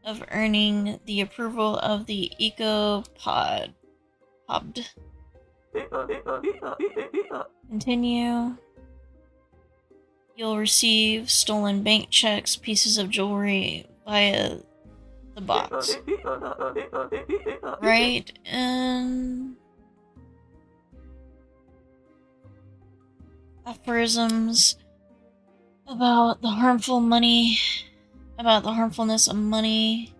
of earning the approval of the ecopod. Continue. You'll receive stolen bank checks, pieces of jewelry via the box. Right, and aphorisms about the harmfulness of money.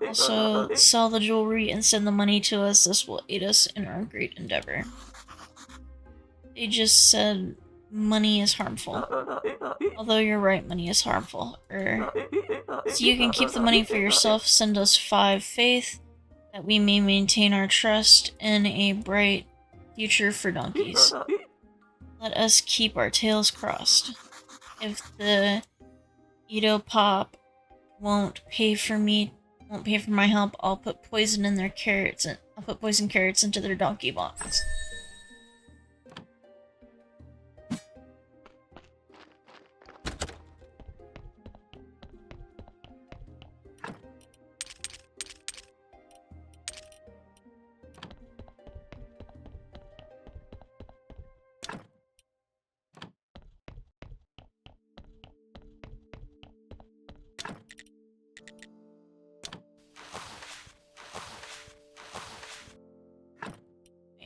Also, sell the jewelry and send the money to us. This will aid us in our great endeavor. They just said money is harmful. Although you're right, money is harmful. So you can keep the money for yourself. Send us 5 faith, that we may maintain our trust in a bright future for donkeys. Let us keep our tails crossed. If the Edo Pop won't pay for my help, I'll put poison in their carrots, and I'll put poison carrots into their donkey box.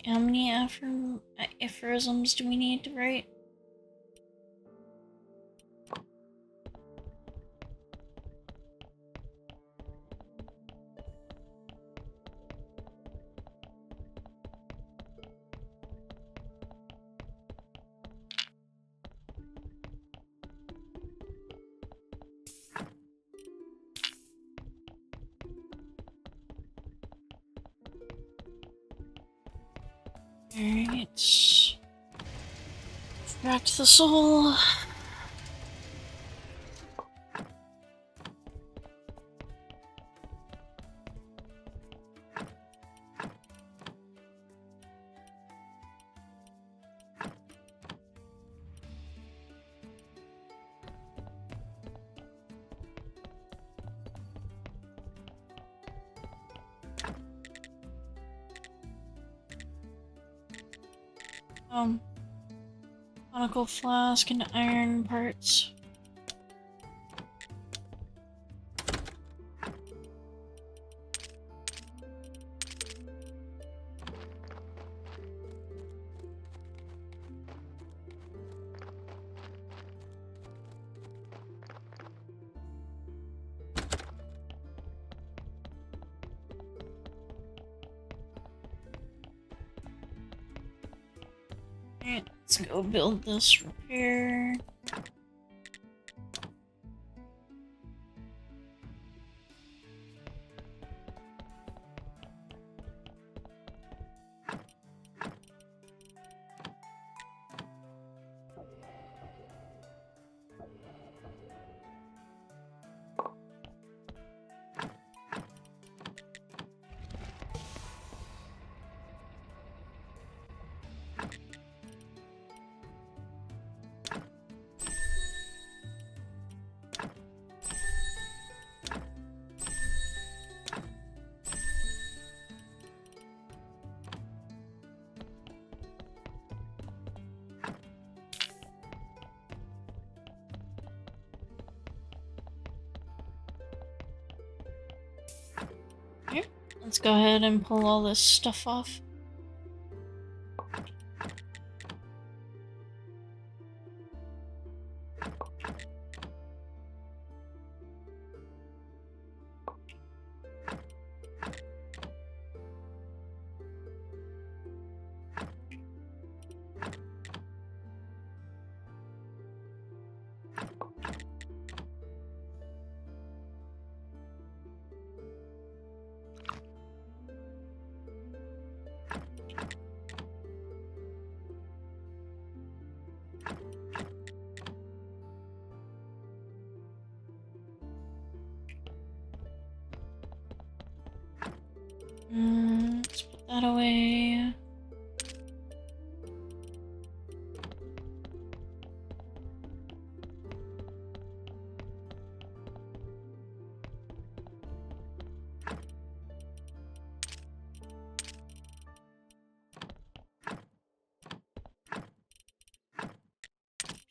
How many aphorisms do we need to write? Alright. Extract the soul. Conical flask and iron parts. Alright, let's go build this repair. Here, let's go ahead and pull all this stuff off. Let's put that away.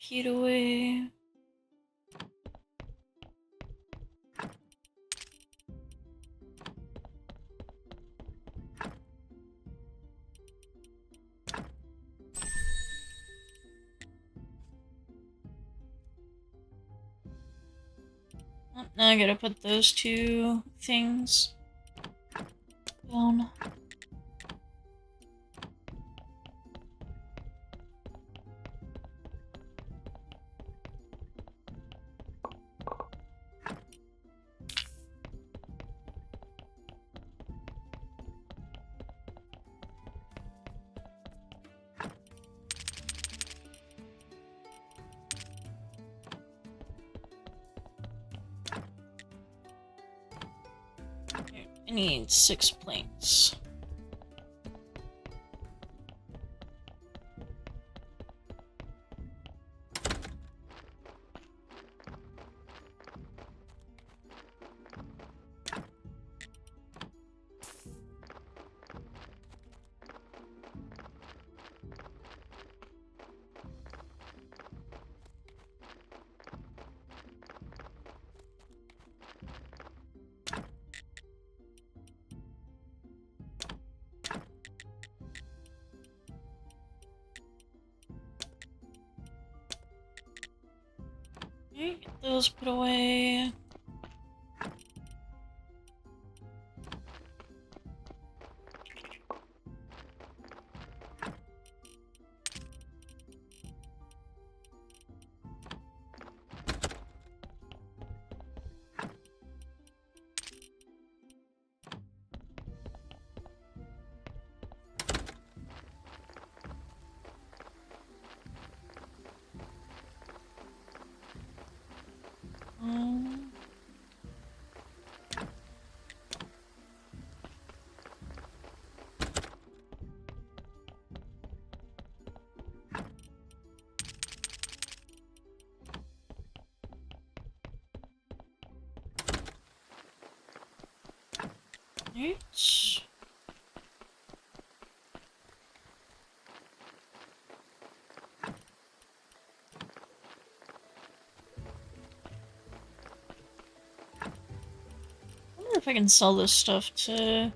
Heat away. Oh, now I gotta put those two things down. I need 6 planks. Okay, get those put away. Um, right. I wonder if I can sell this stuff to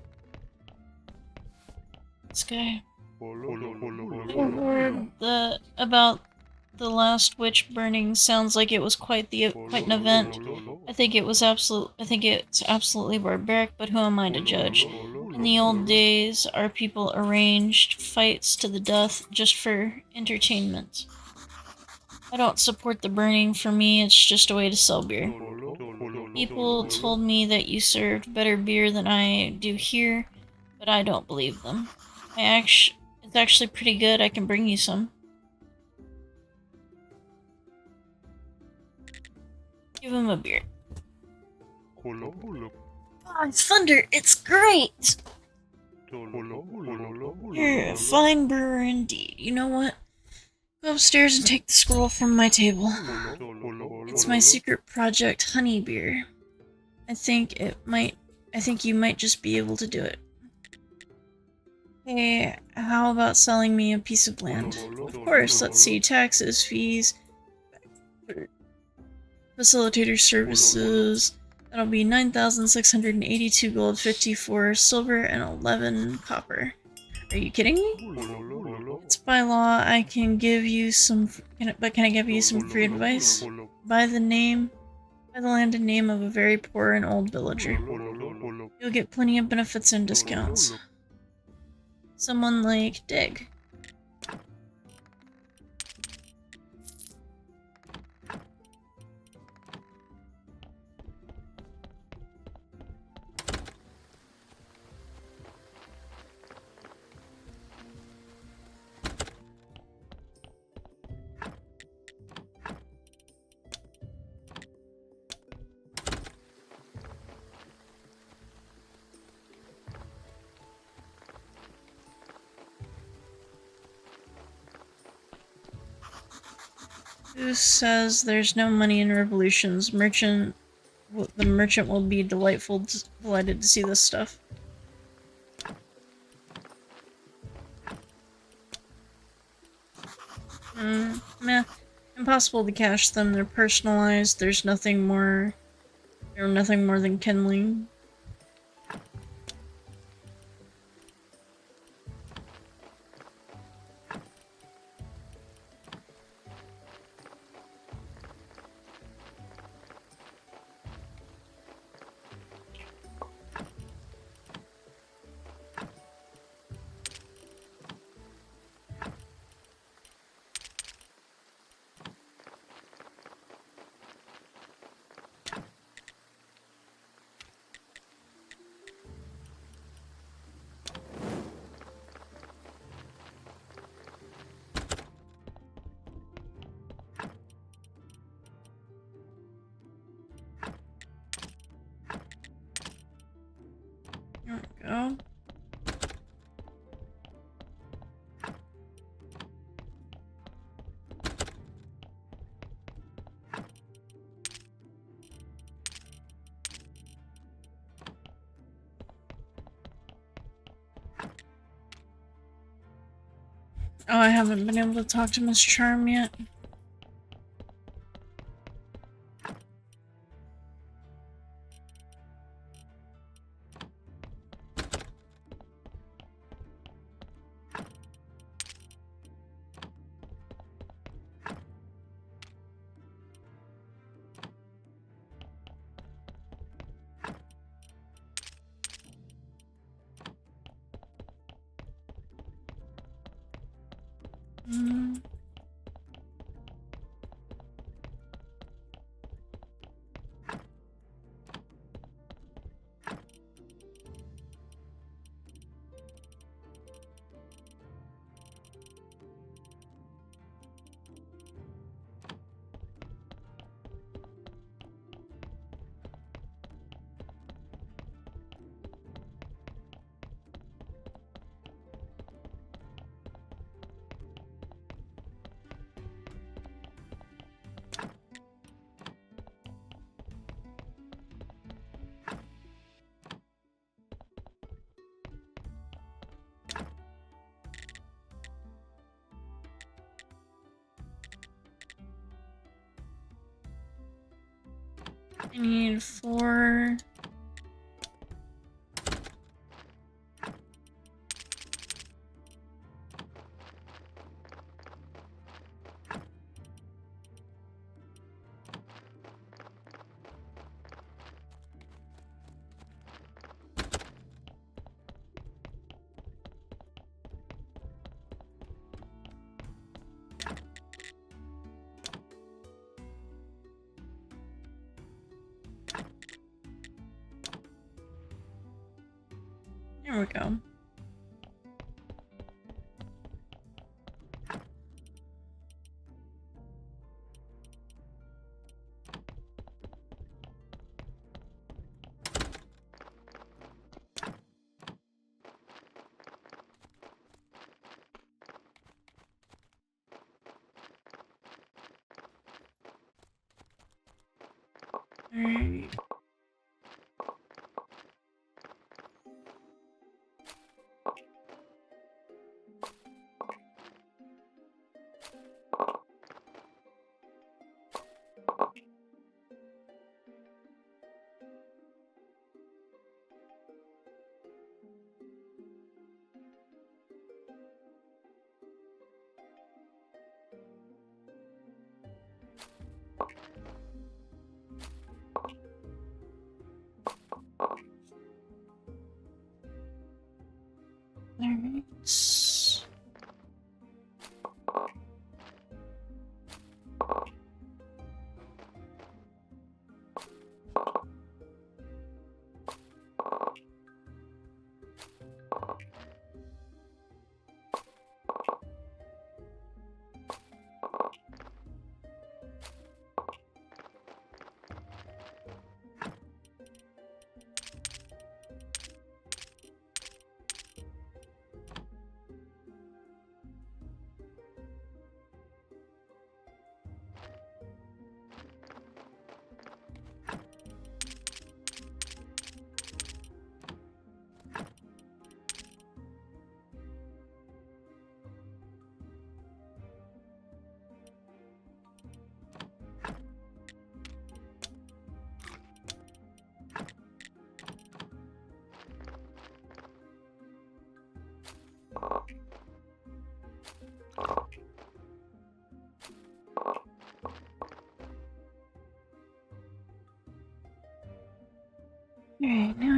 this guy. I heard about the last witch burning. Sounds like it was quite an event. I think it's absolutely barbaric, but who am I to judge? In the old days, our people arranged fights to the death just for entertainment. I don't support the burning. For me, it's just a way to sell beer. People told me that you served better beer than I do here, but I don't believe them. It's actually pretty good. I can bring you some. Give him a beer. Oh, thunder! It's great! You're a fine brewer indeed. You know what? Go upstairs and take the scroll from my table. It's my secret project, honey beer. I think you might just be able to do it. Hey, how about selling me a piece of land? Of course, let's see, taxes, fees, facilitator services. That'll be 9,682 gold, 54 silver, and 11 copper. Are you kidding me? It's by law. I can give you some, but can I give you some free advice? Buy the land and name of a very poor and old villager. You'll get plenty of benefits and discounts. Someone like Dig. Who says there's no money in revolutions? The merchant will be delighted to see this stuff. Meh. Impossible to cash them. They're personalized. They're nothing more than kindling. There we go. Oh, I haven't been able to talk to Miss Charm yet. I need 4. There we go. Alright. Alright.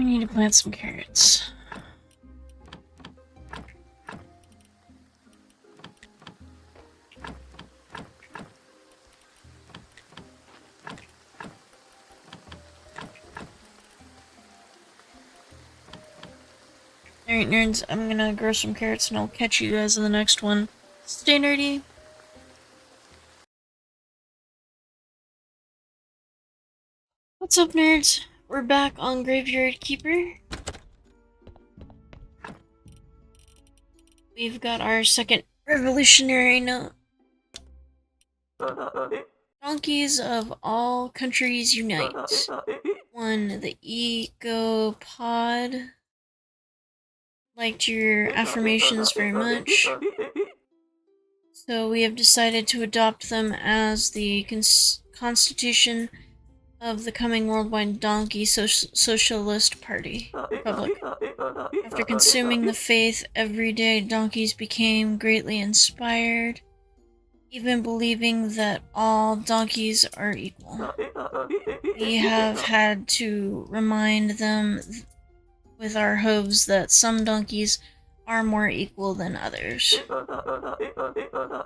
need to plant some carrots. Alright, nerds, I'm gonna grow some carrots and I'll catch you guys in the next one. Stay nerdy! What's up, nerds? We're back on Graveyard Keeper. We've got our second revolutionary note. Donkeys of all countries unite. 1. The Eco Pod. Liked your affirmations very much. So we have decided to adopt them as the constitution of the coming worldwide donkey socialist party republic. After consuming the faith every day, donkeys became greatly inspired, even believing that all donkeys are equal. We have had to remind them with our hooves that some donkeys are more equal than others.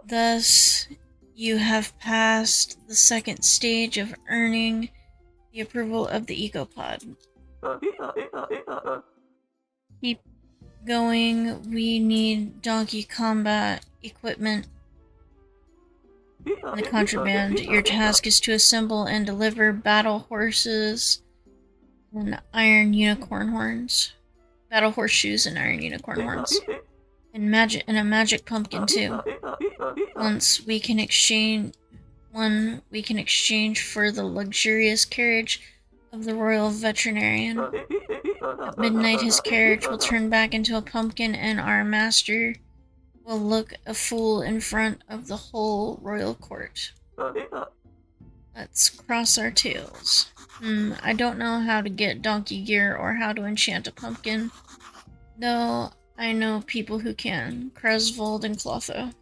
Thus, you have passed the second stage of earning the approval of the Ecopod. Keep going. We need donkey combat equipment and the contraband. Your task is to assemble and deliver battle horses and iron unicorn horns. Battle horseshoes and iron unicorn horns. And a magic pumpkin too. One we can exchange for the luxurious carriage of the royal veterinarian. At midnight his carriage will turn back into a pumpkin and our master will look a fool in front of the whole royal court. Let's cross our tails. I don't know how to get donkey gear or how to enchant a pumpkin. Though I know people who can. Kresvold and Clotho.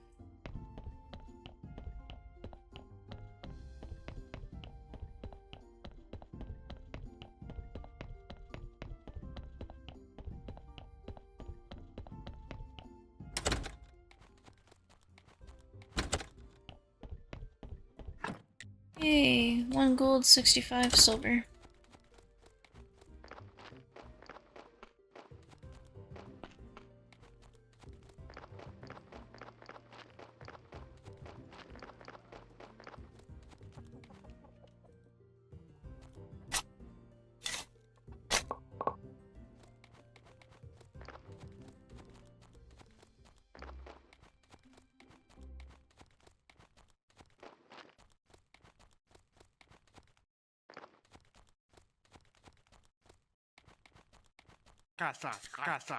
Hey, 1 gold, 65 silver.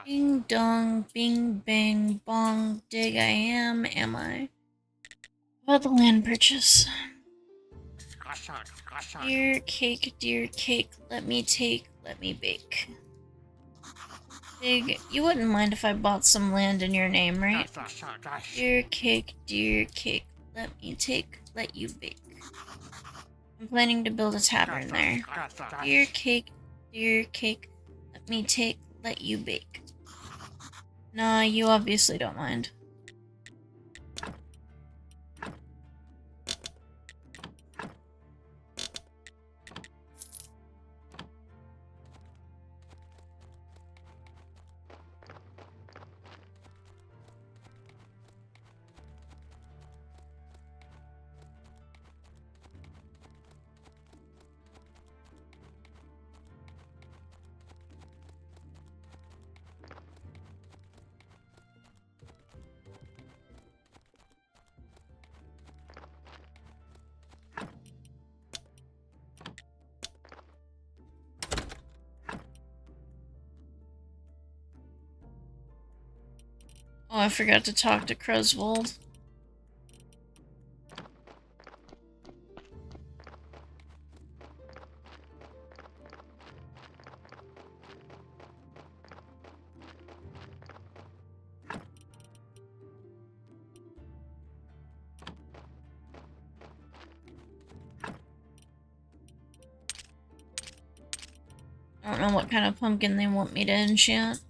Ding dong, bing bang bong, dig I am I? About the land purchase. Dear cake, let me take, let me bake. Dig, you wouldn't mind if I bought some land in your name, right? Dear cake, let me take, let you bake. I'm planning to build a tavern there. Dear cake, let me take, let you bake. Nah, you obviously don't mind. Oh, I forgot to talk to Kresvold. I don't know what kind of pumpkin they want me to enchant.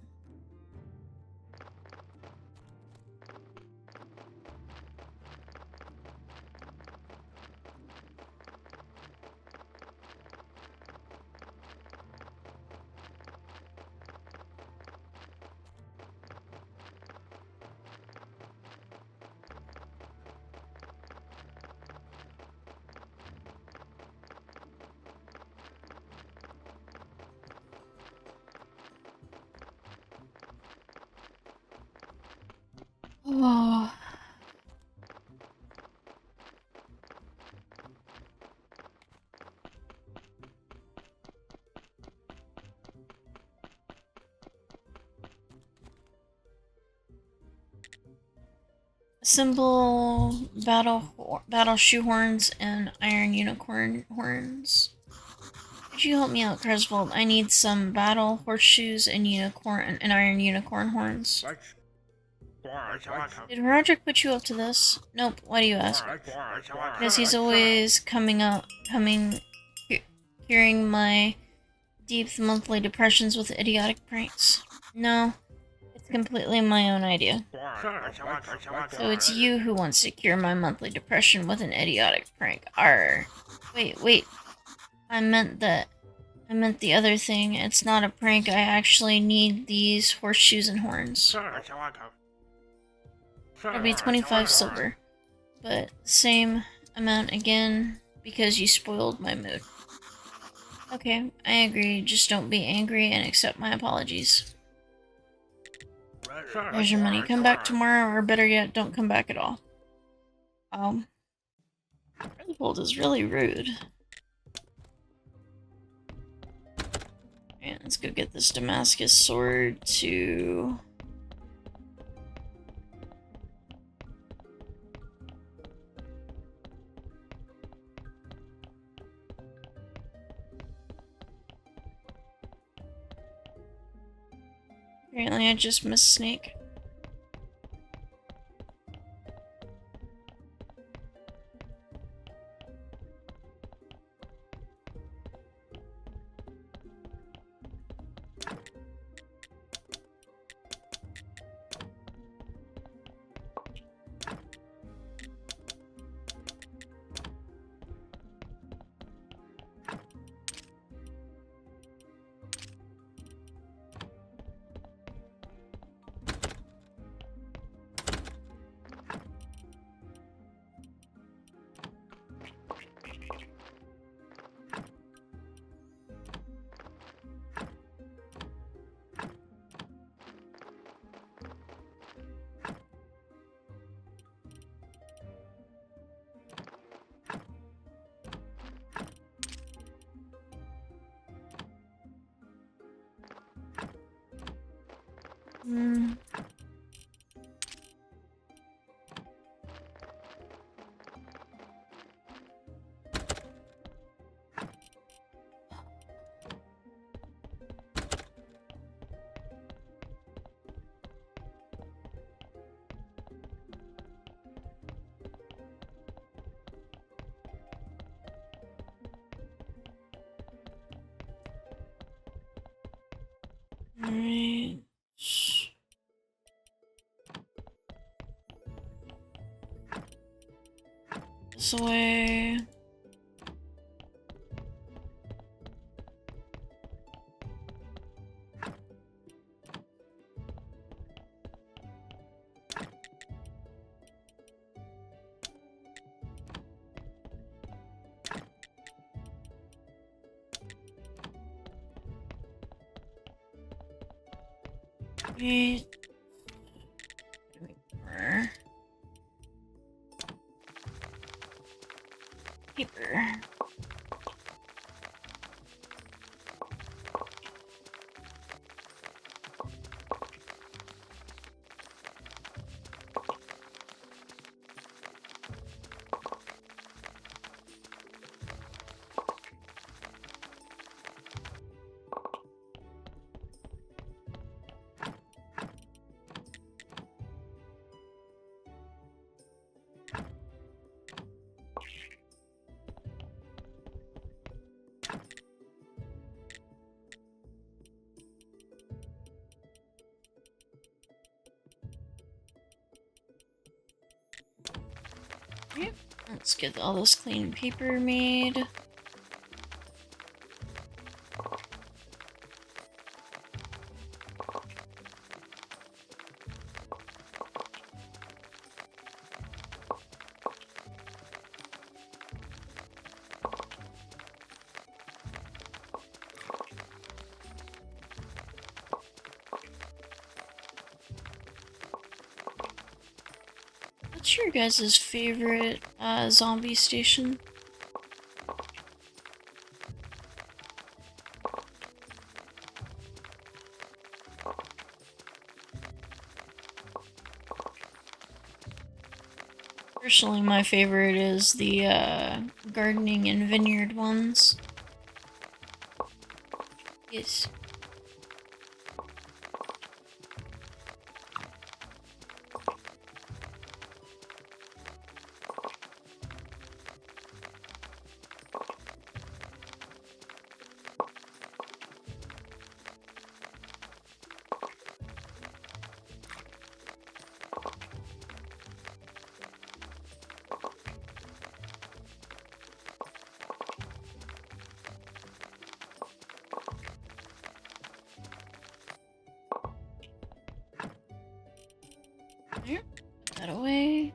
Oh. Assemble battle shoehorns and iron unicorn horns. Could you help me out, Cresvold? I need some battle horseshoes and iron unicorn horns. Did Roderick put you up to this? Nope. Why do you ask? Because he's always curing my deep monthly depressions with idiotic pranks. No, it's completely my own idea. So it's you who wants to cure my monthly depression with an idiotic prank. Arr. Wait. I meant the other thing. It's not a prank. I actually need these horseshoes and horns. It'll be 25 silver. But same amount again because you spoiled my mood. Okay, I agree. Just don't be angry and accept my apologies. There's your money. Come back tomorrow, or better yet, don't come back at all. Redbold is really rude. Alright, let's go get this Damascus sword to... Apparently I just missed Snake. Alright. This way. Wait. Paper. Yep. Let's get all this clean paper made. What's your guys' favorite zombie station? Personally, my favorite is the gardening and vineyard ones. Yes. There. Put that away.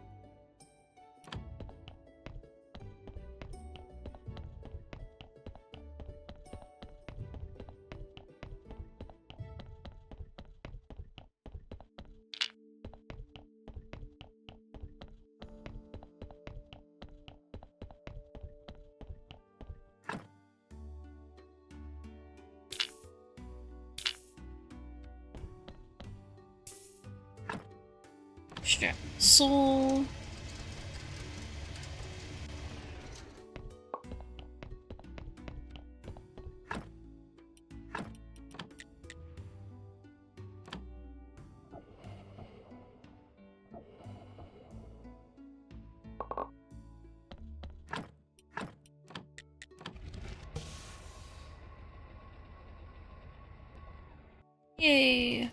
Extract soul. Yay.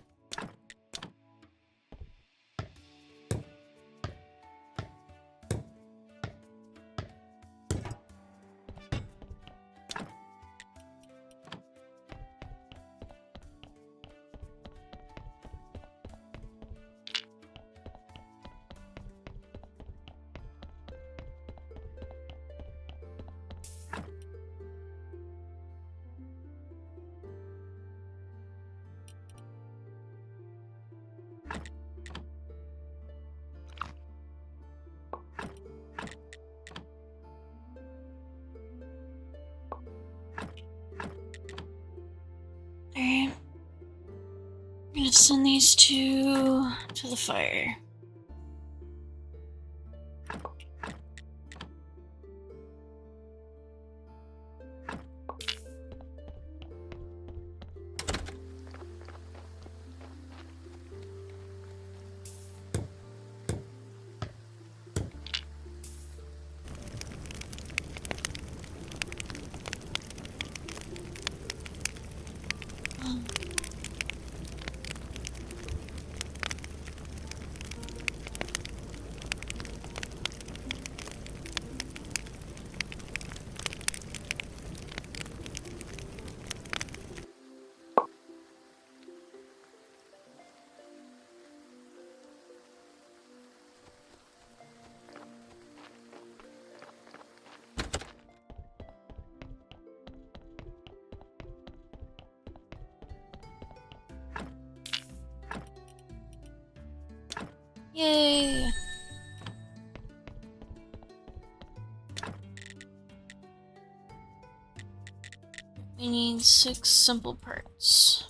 Alright. I'm gonna send these two to the fire. Yay! We need 6 simple parts.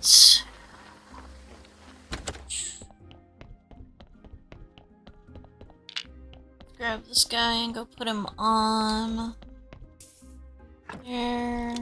Right. Grab this guy and go put him on there.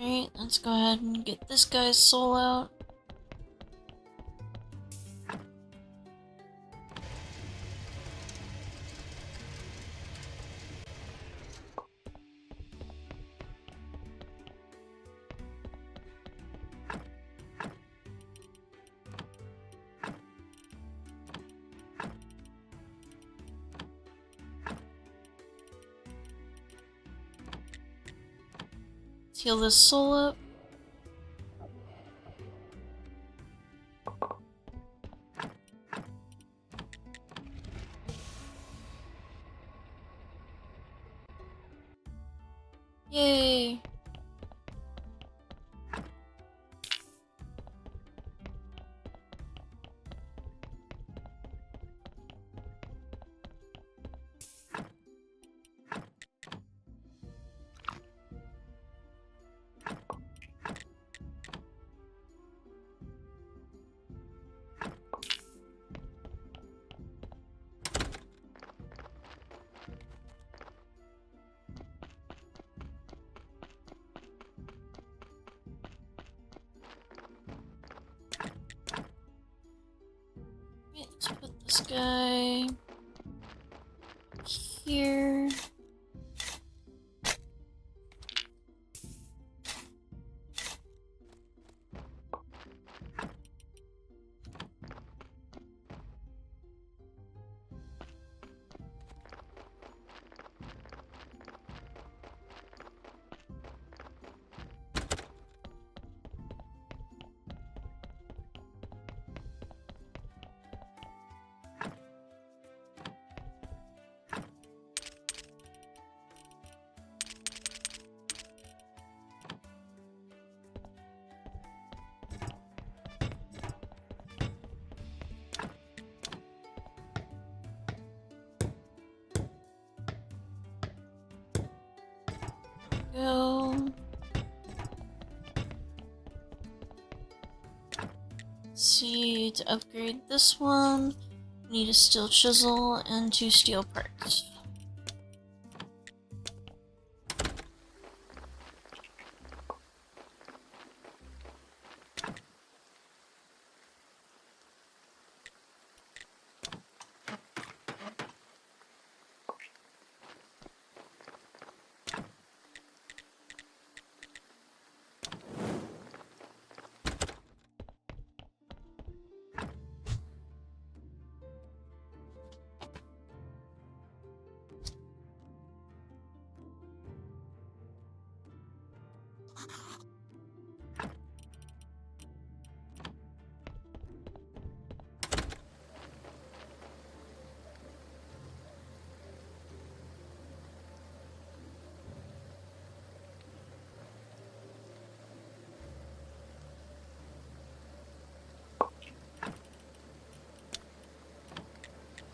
Alright, let's go ahead and get this guy's soul out. Let's heal this soul up. Yay! Let's put this guy here. Go. See, to upgrade this one, we need a steel chisel and 2 steel parts.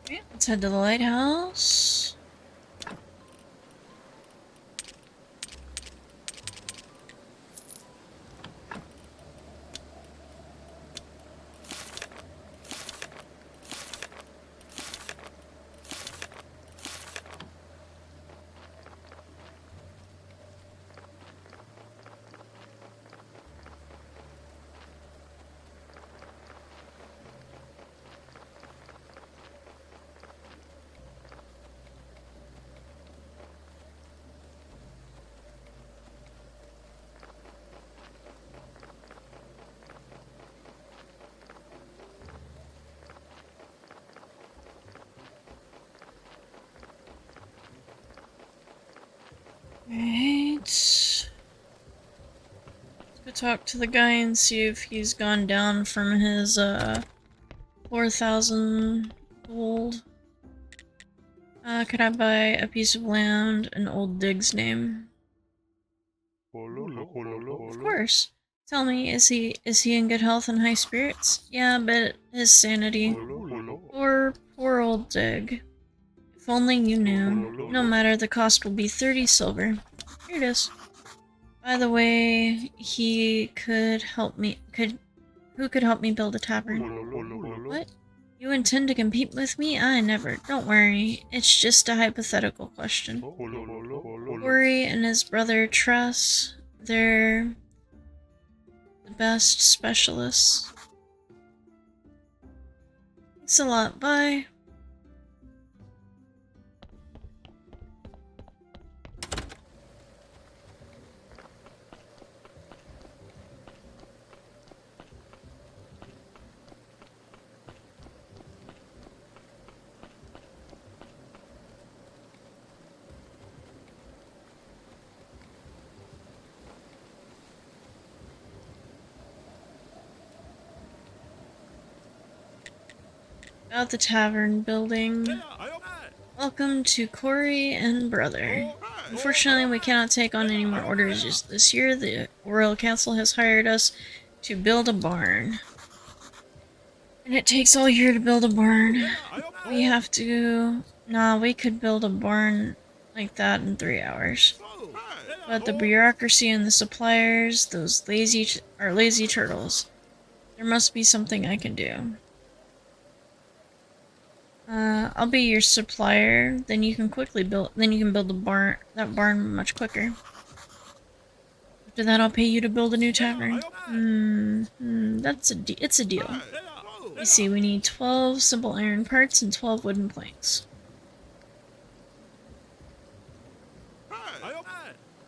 Okay, let's head to the lighthouse. talk to the guy and see if he's gone down from his 4,000 gold. Could I buy a piece of land in Old Dig's name? Of course. Tell me, is he in good health and high spirits? Yeah, but his sanity. Poor Old Dig. If only you knew. No matter, the cost will be 30 silver. Here it is. By the way, he could help me. Who could help me build a tavern? What? You intend to compete with me? I never. Don't worry. It's just a hypothetical question. Corey and his brother Tress, they're the best specialists. Thanks a lot. Bye. About the tavern building. Welcome to Corey and Brother. Unfortunately, we cannot take on any more orders just this year. The Royal Council has hired us to build a barn. And it takes all year to build a barn. We have to... Nah, we could build a barn like that in 3 hours. But the bureaucracy and the suppliers, those are lazy turtles. There must be something I can do. I'll be your supplier. Then you can build that barn much quicker. After that, I'll pay you to build a new tavern. It's a deal. You see, we need 12 simple iron parts and 12 wooden planks.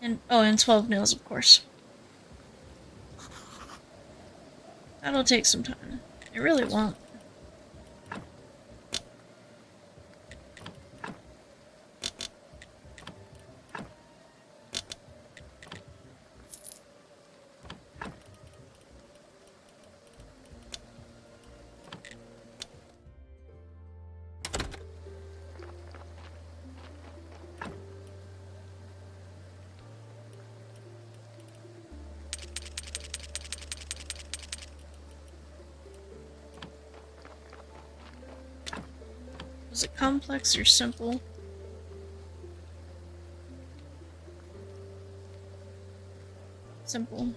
And 12 nails, of course. That'll take some time. It really won't. Was it complex or simple? Simple.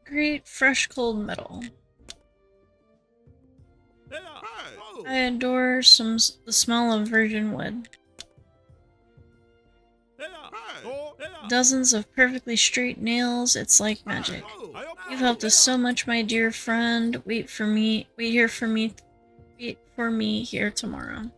Great fresh cold metal. I adore the smell of virgin wood. Dozens of perfectly straight nails, it's like magic. You've helped us so much, my dear friend. Wait for me here tomorrow.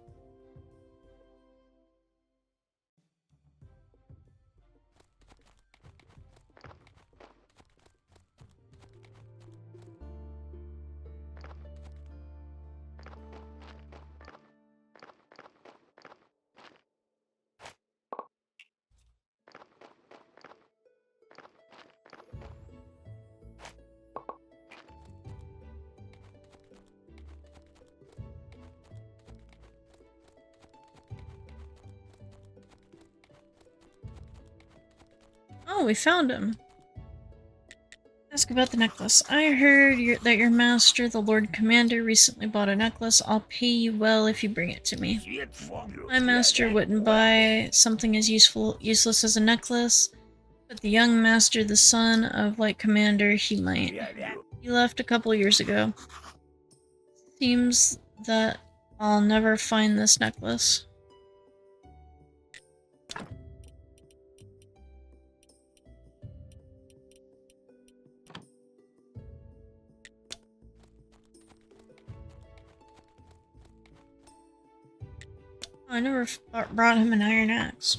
Oh, we found him. Ask about the necklace. I heard that your master, the Lord Commander, recently bought a necklace. I'll pay you well if you bring it to me. My master wouldn't buy something as useless as a necklace, but the young master, the son of Light Commander, he might. He left a couple years ago. Seems that I'll never find this necklace. I never brought him an iron axe.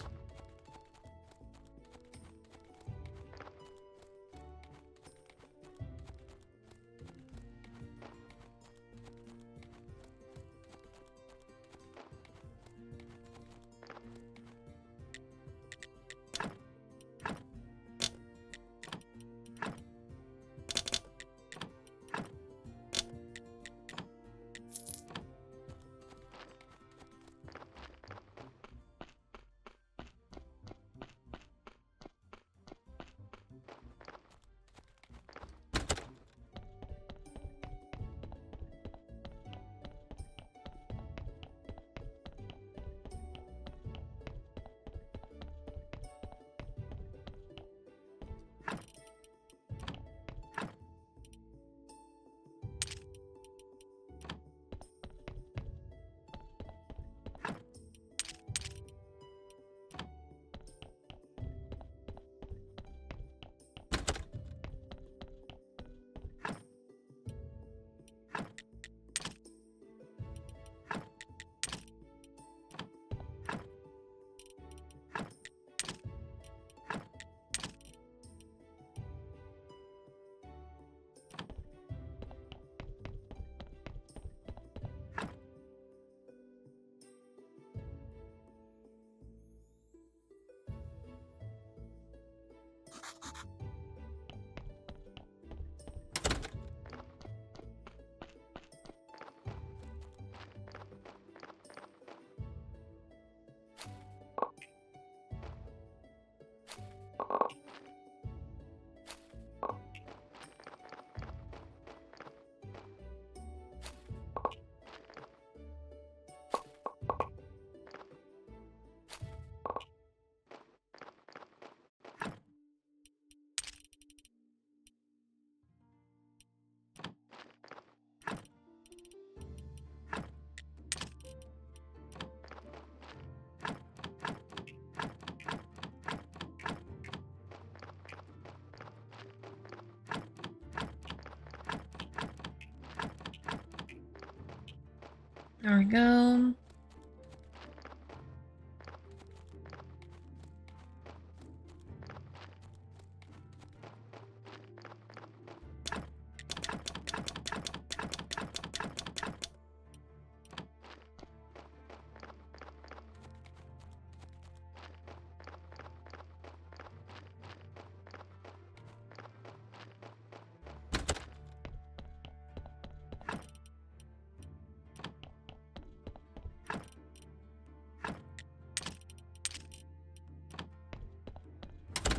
There we go.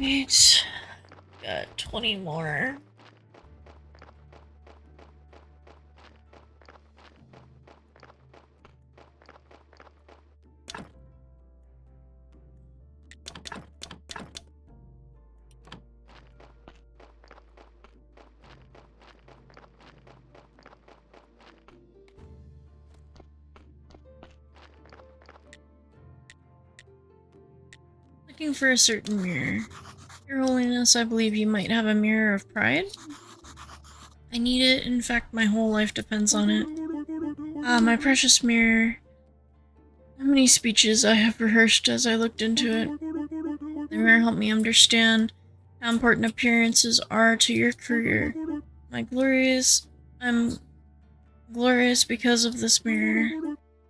Wait, got 20 more. Looking for a certain mirror. Your Holiness, I believe you might have a mirror of pride? I need it. In fact, my whole life depends on it. Ah, my precious mirror. How many speeches I have rehearsed as I looked into it. The mirror helped me understand how important appearances are to your career. I'm glorious because of this mirror.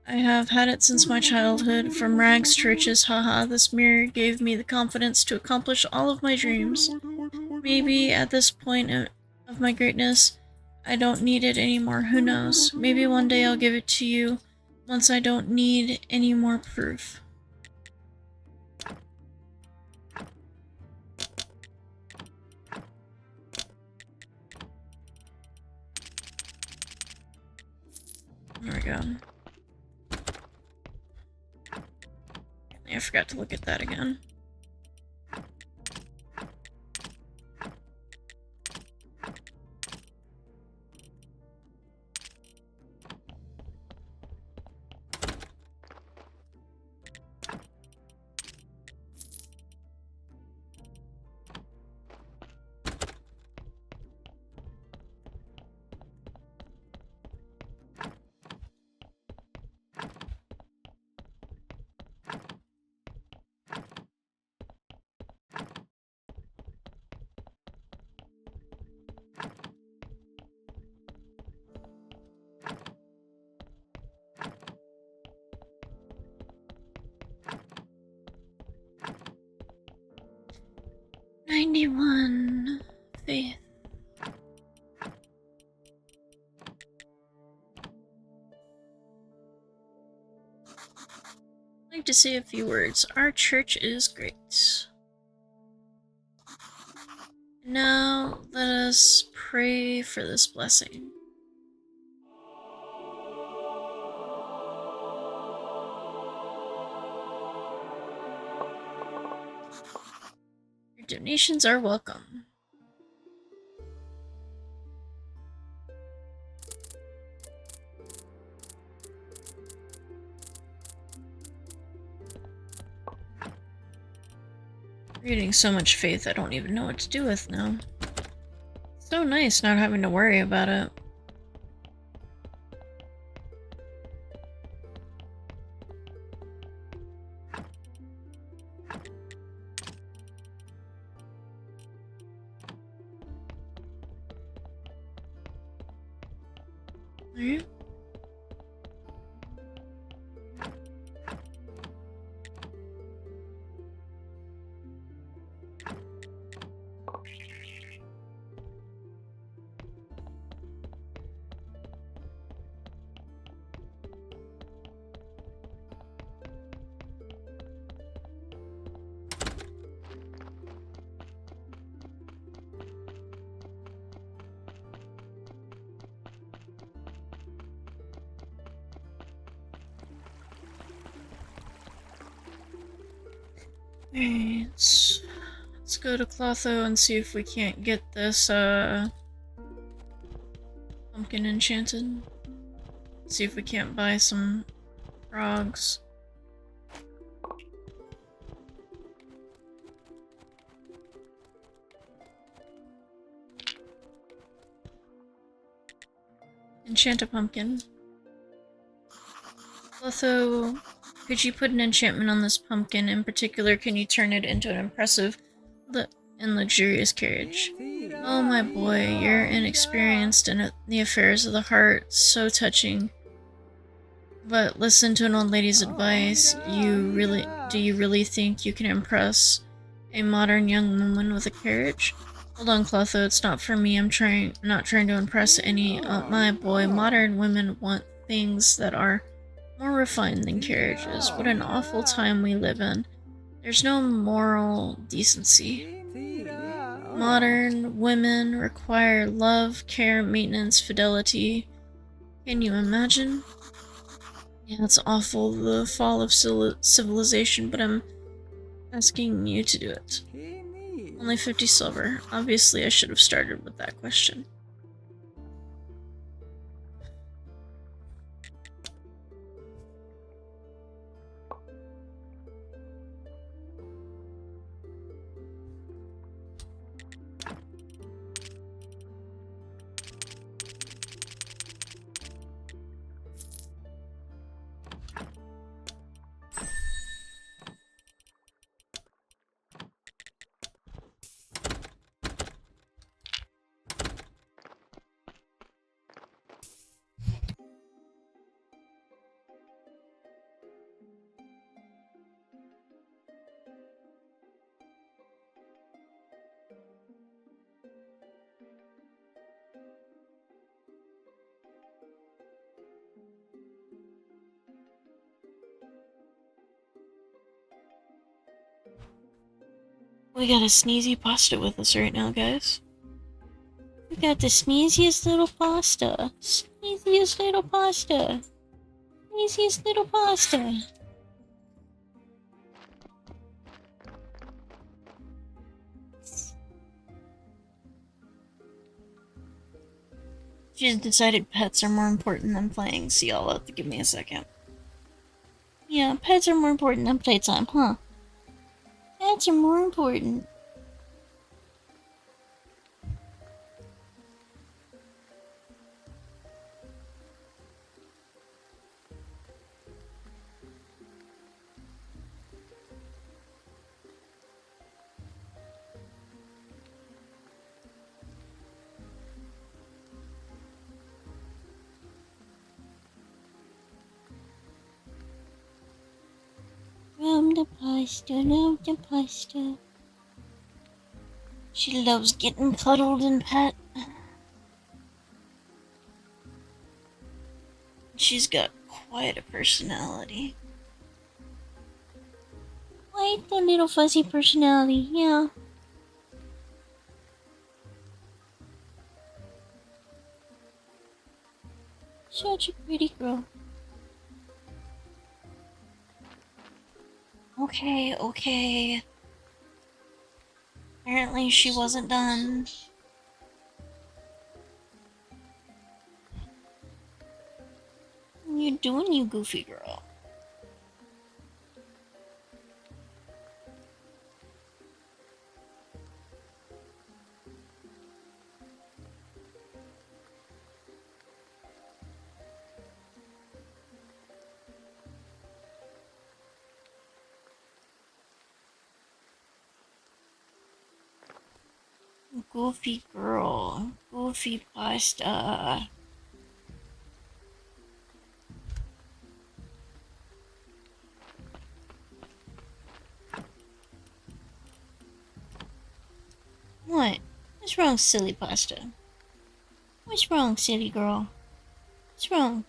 I have had it since my childhood, from rags to riches, haha. This mirror gave me the confidence to accomplish all of my dreams. Maybe at this point of my greatness, I don't need it anymore, who knows? Maybe one day I'll give it to you, once I don't need any more proof. go. I forgot to look at that again. "91 faith." I'd like to say a few words. Our church is great. Now let us pray for this blessing. Your donations are welcome. We're getting so much faith I don't even know what to do with now. It's so nice not having to worry about it. Alright. Alright, let's go to Clotho and see if we can't get this pumpkin enchanted. See if we can't buy some frogs. Enchant a pumpkin. Clotho, could you put an enchantment on this pumpkin? In particular, can you turn it into an impressive and luxurious carriage? Oh my boy, you're inexperienced in the affairs of the heart. So touching. But listen to an old lady's advice. Do you really think you can impress a modern young woman with a carriage? Hold on, Clotho, it's not for me. I'm not trying to impress any. My boy, modern women want things that are more refined than carriages. What an awful time we live in. There's no moral decency. Modern women require love, care, maintenance, fidelity. Can you imagine? Yeah, it's awful, the fall of civilization, but I'm asking you to do it. Only 50 silver. Obviously, I should have started with that question. We got a sneezy pasta with us right now, guys. We got the sneeziest little pasta. Sneeziest little pasta. Easiest little pasta. She's decided pets are more important than playing, so y'all have to give me a second. Yeah, pets are more important than playtime, huh? Pets are more important. Love the pasta. She loves getting cuddled and pet. She's got quite a personality. Quite a little fuzzy personality, yeah. Such a pretty girl. Okay. Apparently she wasn't done. What you doing, you goofy girl? Goofy girl. Goofy pasta. What? What's wrong, silly pasta? What's wrong, silly girl? What's wrong?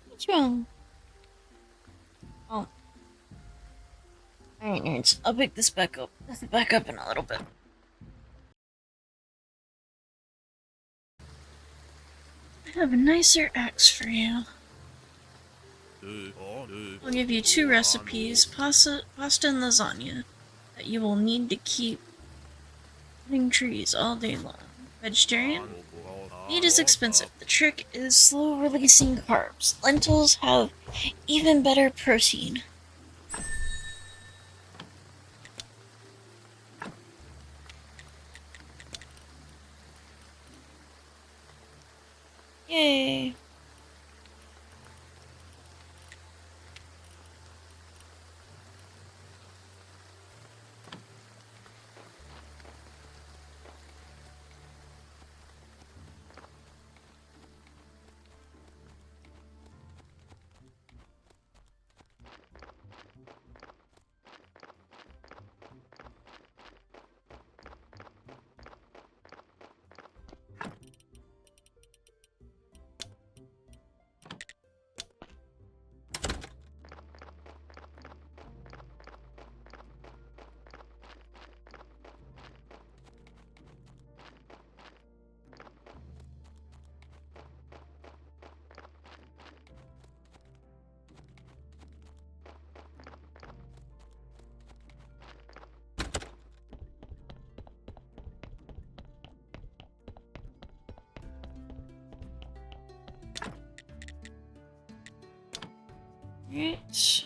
What's wrong? Oh. Alright, nerds. I'll pick this back up in a little bit. I have a nicer axe for you. I'll give you 2 recipes, pasta and lasagna, that you will need to keep cutting trees all day long. Vegetarian? Meat is expensive. The trick is slow releasing carbs. Lentils have even better protein. Yay! Right.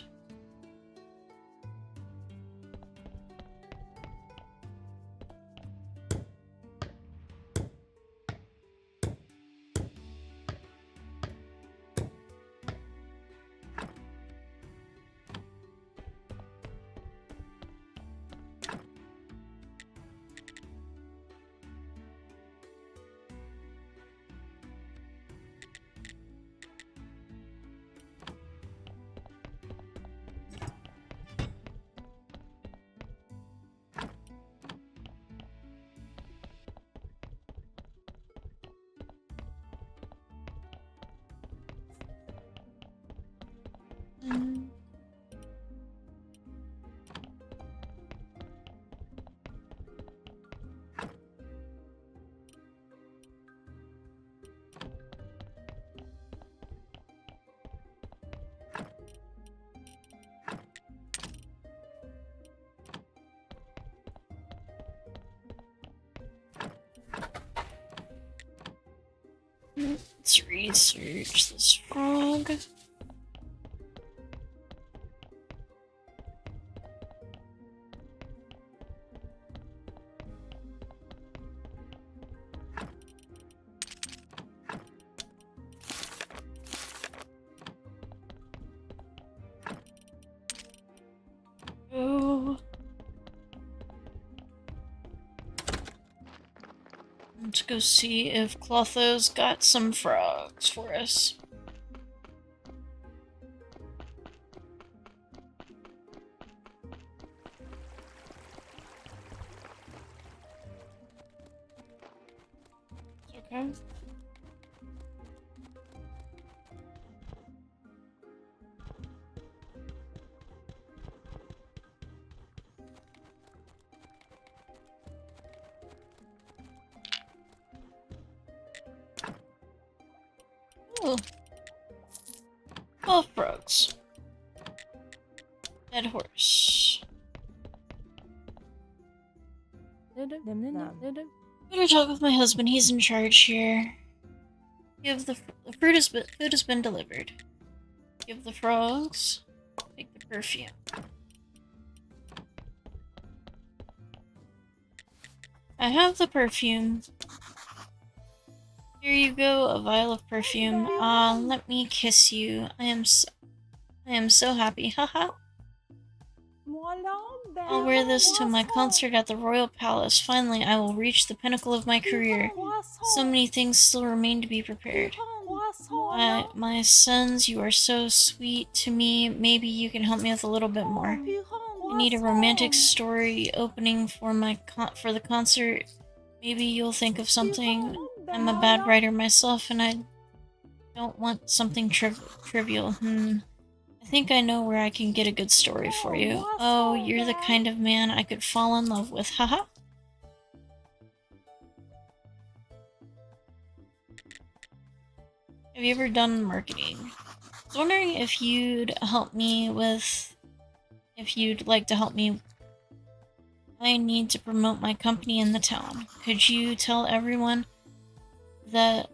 Mm. Let's research this frog. Oh. Let's go see if Clotho's got some frogs for us. Okay. Oh. 12 frogs. Dead horse. Better talk with my husband. He's in charge here. Give the food has been delivered. Give the frogs. Take the perfume. I have the perfume. Here you go, a vial of perfume. Let me kiss you. I am so happy. Haha. I'll wear this to my concert at the Royal Palace. Finally, I will reach the pinnacle of my career. So many things still remain to be prepared. My sons, you are so sweet to me. Maybe you can help me with a little bit more. I need a romantic story opening for the concert. Maybe you'll think of something. I'm a bad writer myself, and I don't want something trivial. I think I know where I can get a good story for you. Oh, you're the kind of man I could fall in love with. Haha. Have you ever done marketing? I was wondering if you'd like to help me. I need to promote my company in the town. Could you tell everyone that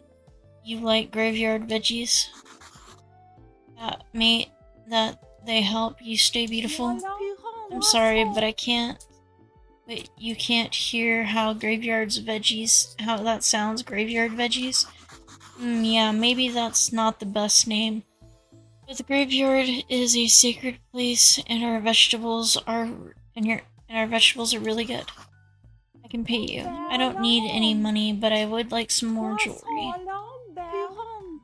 you like graveyard veggies? That they help you stay beautiful? I'm sorry, but you can't hear how how that sounds, graveyard veggies? Yeah, maybe that's not the best name. But the graveyard is a sacred place, and our vegetables are really good. I can pay you. I don't need any money, but I would like some more jewelry.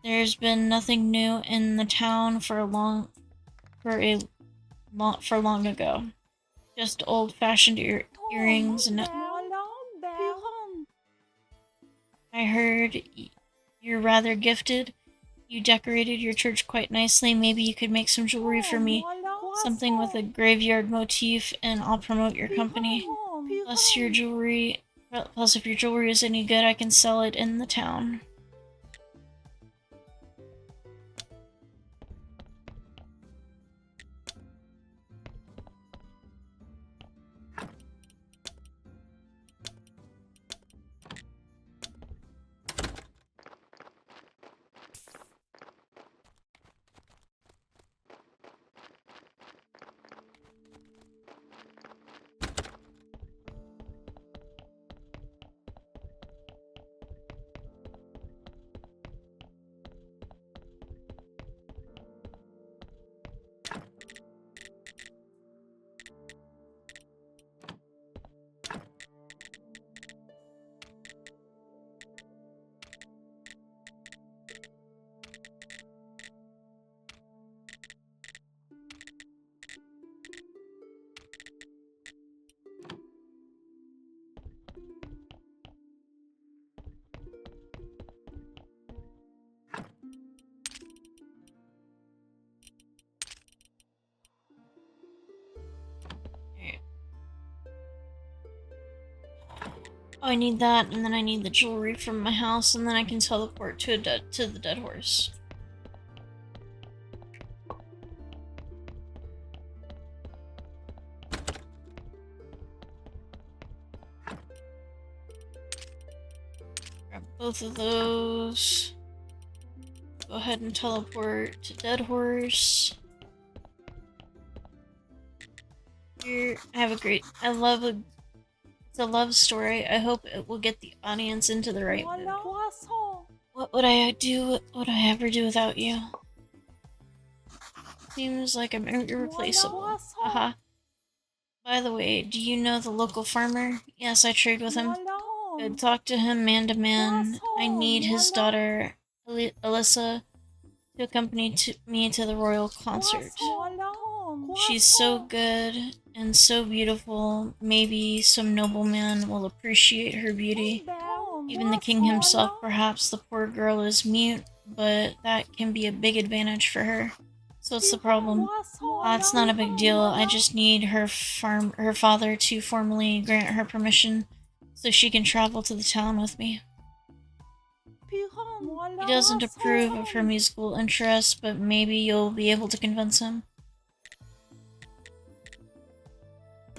There's been nothing new in the town for long ago. Just old-fashioned earrings and... I heard you're rather gifted. You decorated your church quite nicely. Maybe you could make some jewelry for me. Something with a graveyard motif, and I'll promote your company. Plus, if your jewelry is any good, I can sell it in the town. Oh, I need that, and then I need the jewelry from my house, and then I can teleport to the dead horse. Grab both of those. go ahead and teleport to Dead Horse. Here, I have a great, it's a love story. I hope it will get the audience into the right mood. What would I do, what would I ever do without you? Seems like I'm irreplaceable. Haha. By the way, do you know the local farmer? Yes, I trade with him. Good, talk to him man to man. I need his daughter, Alyssa, to accompany me to the royal concert. She's so good and so beautiful. Maybe some nobleman will appreciate her beauty. Even the king himself, perhaps. The poor girl is mute, but that can be a big advantage for her. So what's the problem? It's not a big deal. I just need her father to formally grant her permission so she can travel to the town with me. He doesn't approve of her musical interests, but maybe you'll be able to convince him.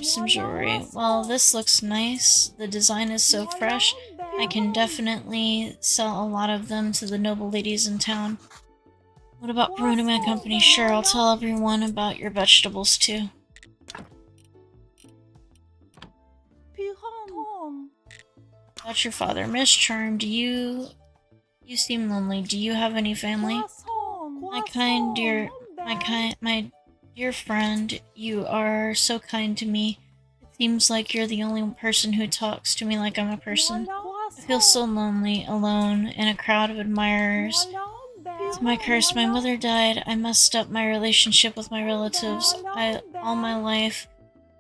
Some jewelry. Well, this looks nice. The design is so fresh. I can definitely sell a lot of them to the noble ladies in town. What about promoting my company? Sure, I'll tell everyone about your vegetables too. About your father. Miss Charm, you seem lonely. Do you have any family? My dear friend, you are so kind to me. It seems like you're the only person who talks to me like I'm a person. I feel so lonely, alone, in a crowd of admirers. It's my curse. My mother died. I messed up my relationship with my relatives. All my life,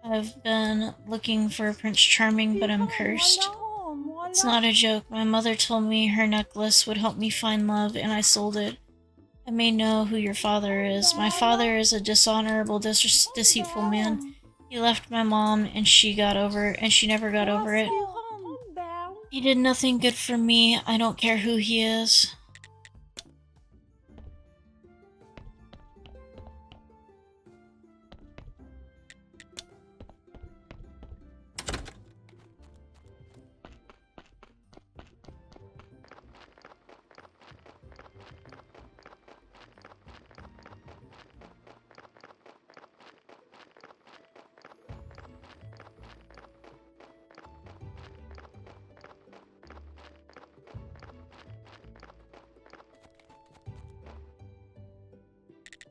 I've been looking for Prince Charming, but I'm cursed. It's not a joke. My mother told me her necklace would help me find love, and I sold it. I may know who your father is. My father is a dishonorable, deceitful man. He left my mom, and she never got over it. He did nothing good for me. I don't care who he is.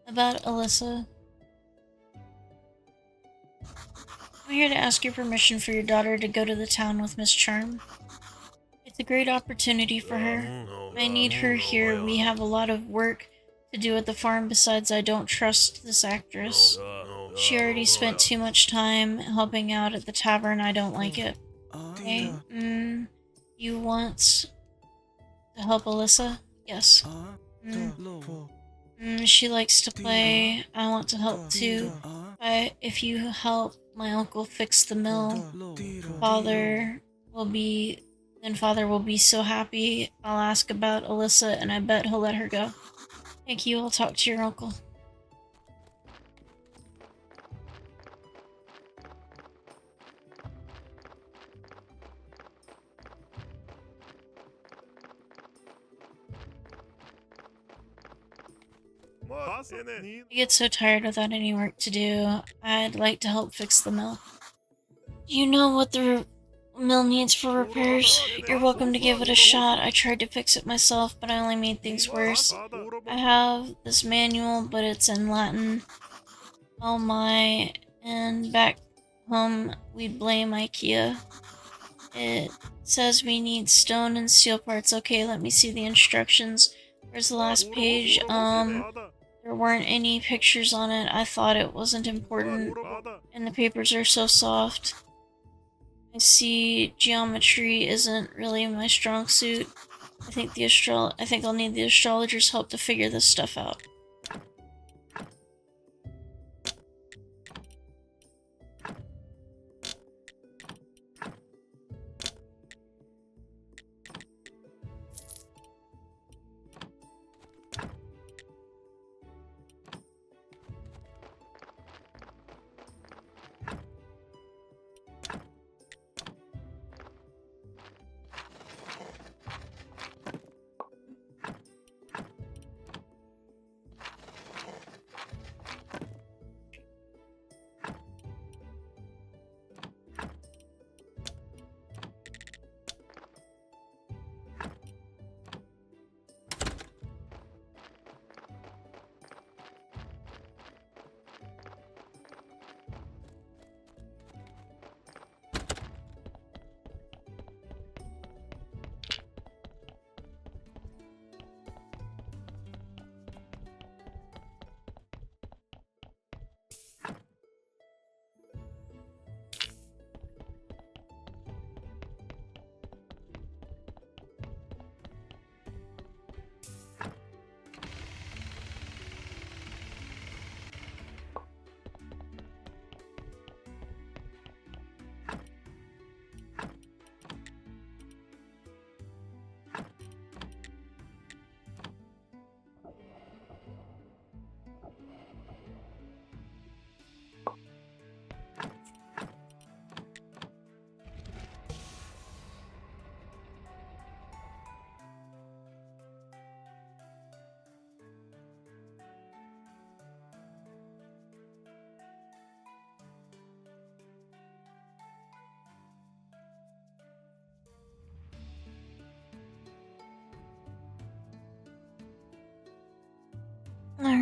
About Alyssa. I'm here to ask your permission for your daughter to go to the town with Miss Charm. It's a great opportunity for her. I need her here. We have a lot of work to do at the farm. Besides, I don't trust this actress. She already spent too much time helping out at the tavern. I don't like it. Okay, you want to help Alyssa? Yes. She likes to play. I want to help too. If you help my uncle fix the mill, Father will be so happy. I'll ask about Alyssa, and I bet he'll let her go. Thank you. I'll talk to your uncle. I get so tired without any work to do. I'd like to help fix the mill. Do you know what the mill needs for repairs? You're welcome to give it a shot. I tried to fix it myself, but I only made things worse. I have this manual, but it's in Latin. Oh my, and back home we blame IKEA. It says we need stone and steel parts. Okay, let me see the instructions. Where's the last page? There weren't any pictures on it. I thought it wasn't important. And the papers are so soft. I see geometry isn't really my strong suit. I think I'll need the astrologer's help to figure this stuff out.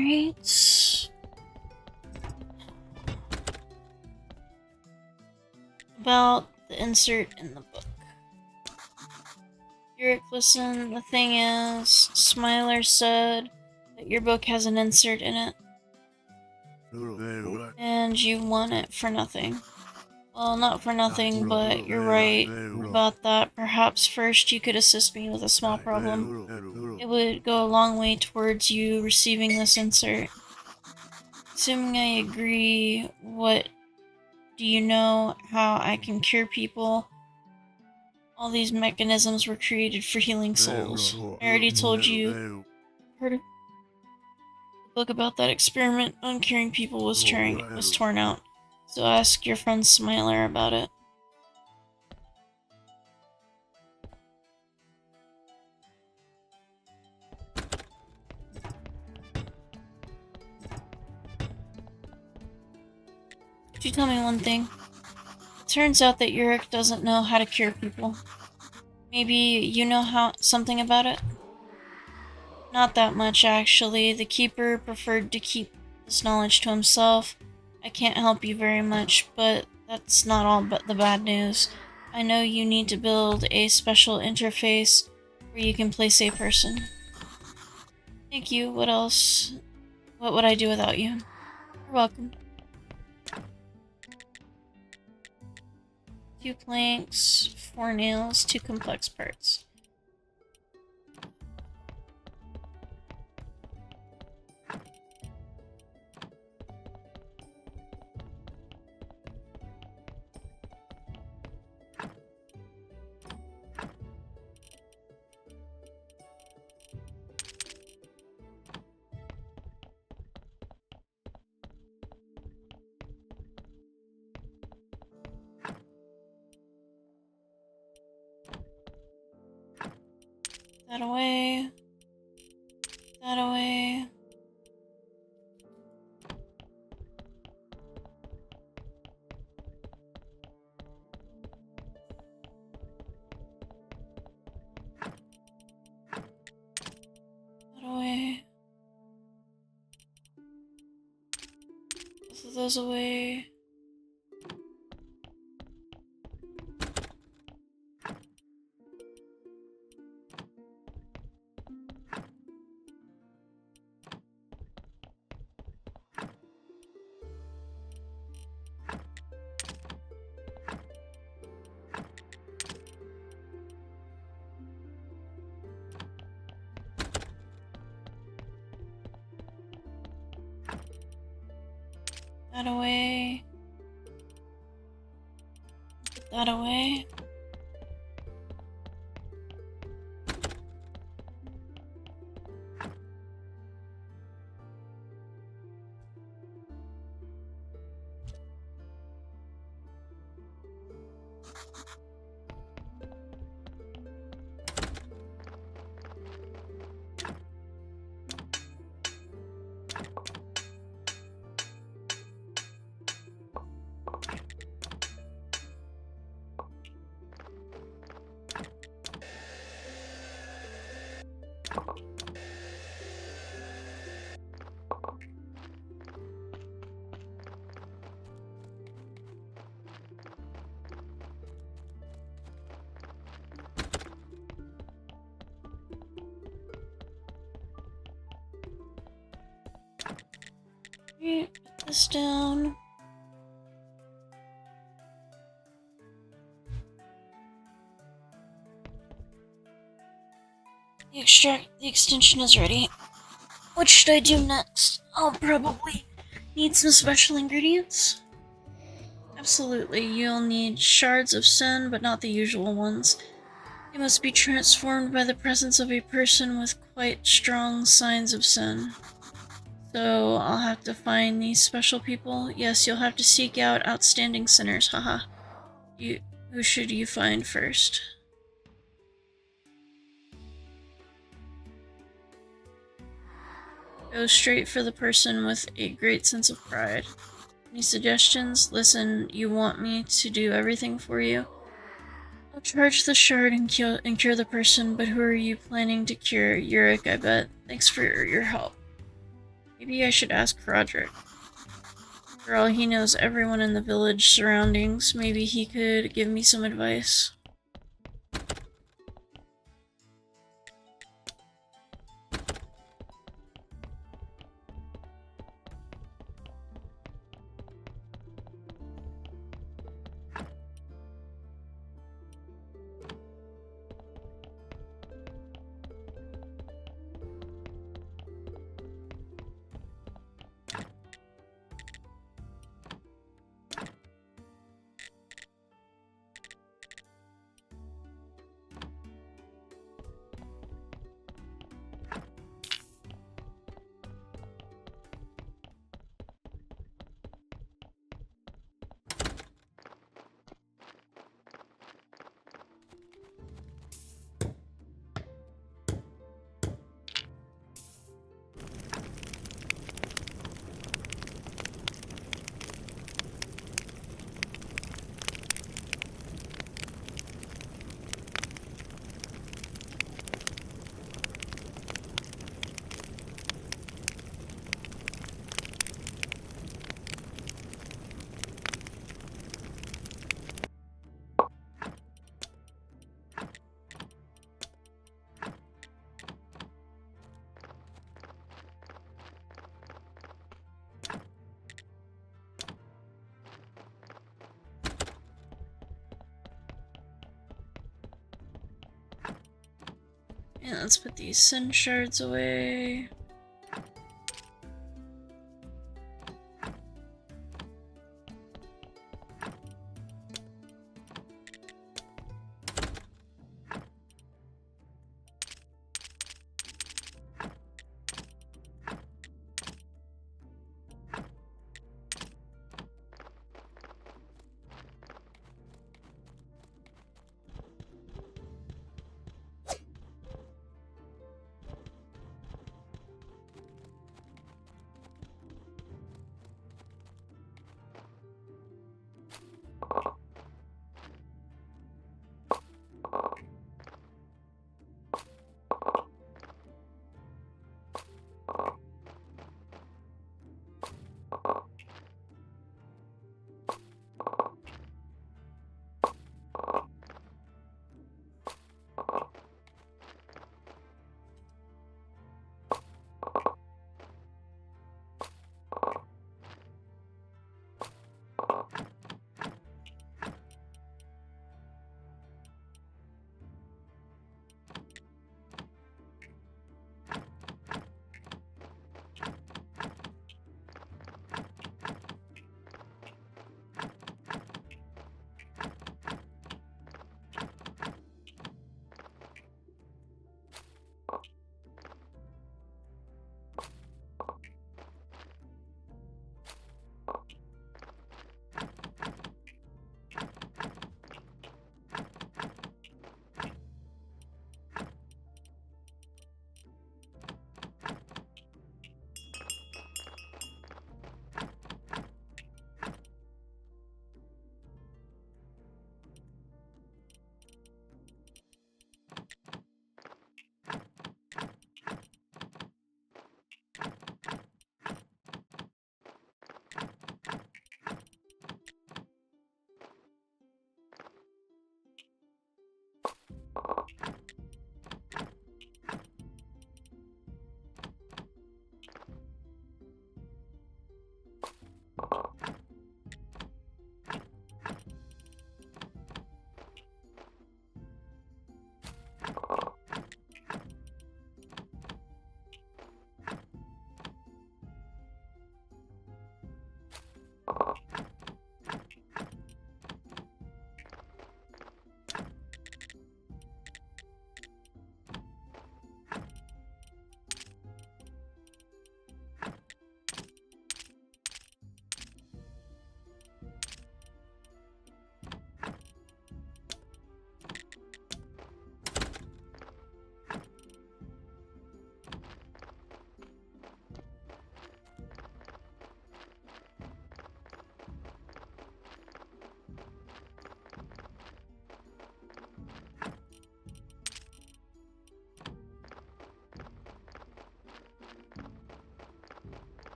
Alright. About the insert in the book. Eric, listen, the thing is, Smiler said that your book has an insert in it. And you want it for nothing. Well, not for nothing, but you're right about that. Perhaps first you could assist me with a small problem. It would go a long way towards you receiving this insert. Assuming I agree, what do you know how I can cure people? All these mechanisms were created for healing souls. I already told you. Heard of the book about that experiment on curing people was torn out. So ask your friend Smiler about it. Could you tell me one thing? It turns out that Yurik doesn't know how to cure people. Maybe you know something about it? Not that much, actually. The Keeper preferred to keep this knowledge to himself. I can't help you very much, but that's not all but the bad news. I know you need to build a special interface where you can place a person. Thank you. What else? What would I do without you? You're welcome. 2 planks, 4 nails, 2 complex parts. That away. That away. That away. Both of those away. That away. Put that away. Right, put this down. The extension is ready. What should I do next? I'll probably need some special ingredients. Absolutely, you'll need shards of sin, but not the usual ones. They must be transformed by the presence of a person with quite strong signs of sin. So, I'll have to find these special people? Yes, you'll have to seek out outstanding sinners, haha. Who should you find first? Go straight for the person with a great sense of pride. Any suggestions? Listen, you want me to do everything for you? I'll charge the shard and cure the person, but who are you planning to cure? Yurik, I bet. Thanks for your help. Maybe I should ask Roderick. After all, he knows everyone in the village surroundings. Maybe he could give me some advice. And let's put these sin shards away.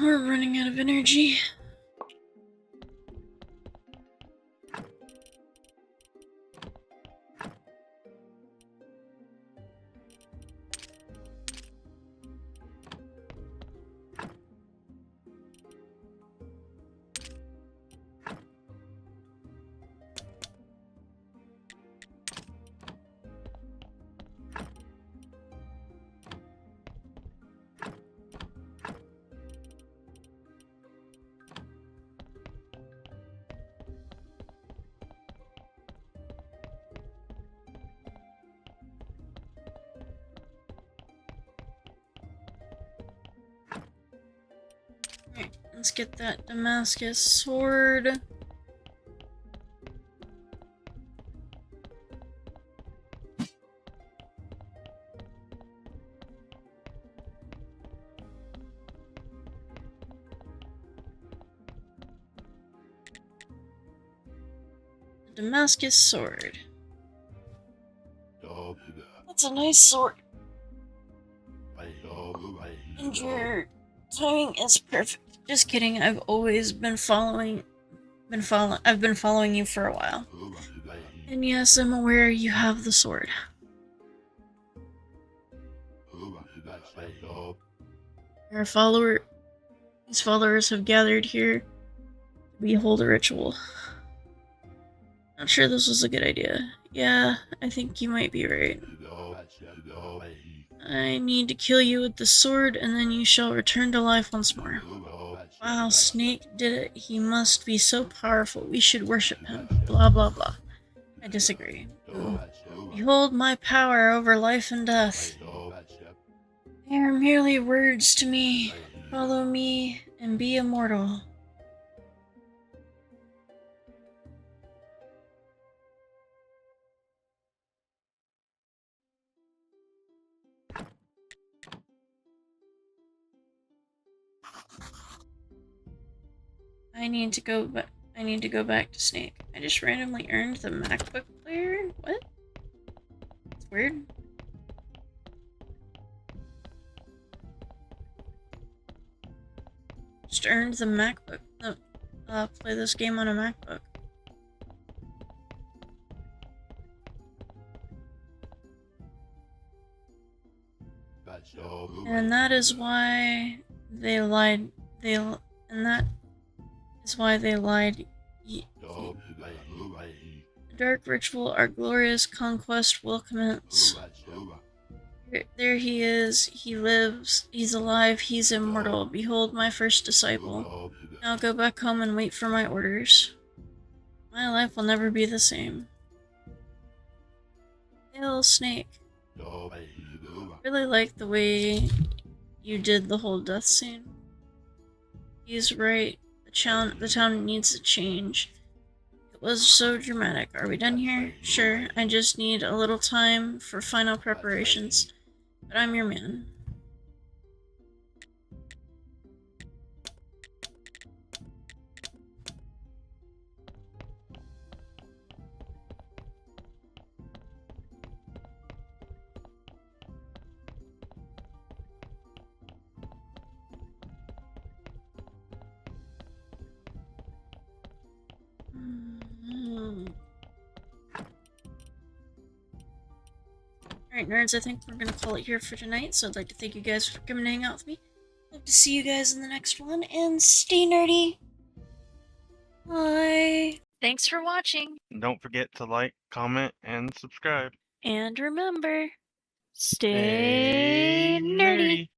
we're running out of energy. Alright, let's get that Damascus sword. The Damascus sword. That's a nice sword. And your timing is perfect. Just kidding. I've always been following you for a while. And yes, I'm aware you have the sword. These followers have gathered here to behold a ritual. Not sure this was a good idea. Yeah, I think you might be right. I need to kill you with the sword, and then you shall return to life once more. Wow, Snake did it. He must be so powerful. We should worship him. Blah, blah, blah. I disagree. Behold my power over life and death. They are merely words to me. Follow me and be immortal. I need to go back to Snake. I just randomly earned the MacBook player? What? It's weird. Just earned the MacBook. Play this game on a MacBook. And that is why they lied. The dark ritual, our glorious conquest will commence. There he is. He lives. He's alive. He's immortal. Behold my first disciple. Now go back home and wait for my orders. My life will never be the same. Hail, Snake. Really like the way you did the whole death scene. He's right. The town needs a change. It was so dramatic. Are we done here? Sure. I just need a little time for final preparations. But I'm your man. Alright, nerds, I think we're gonna call it here for tonight, so I'd like to thank you guys for coming to hang out with me. Hope to see you guys in the next one, and stay nerdy! Bye! Thanks for watching! Don't forget to like, comment, and subscribe. And remember, stay nerdy.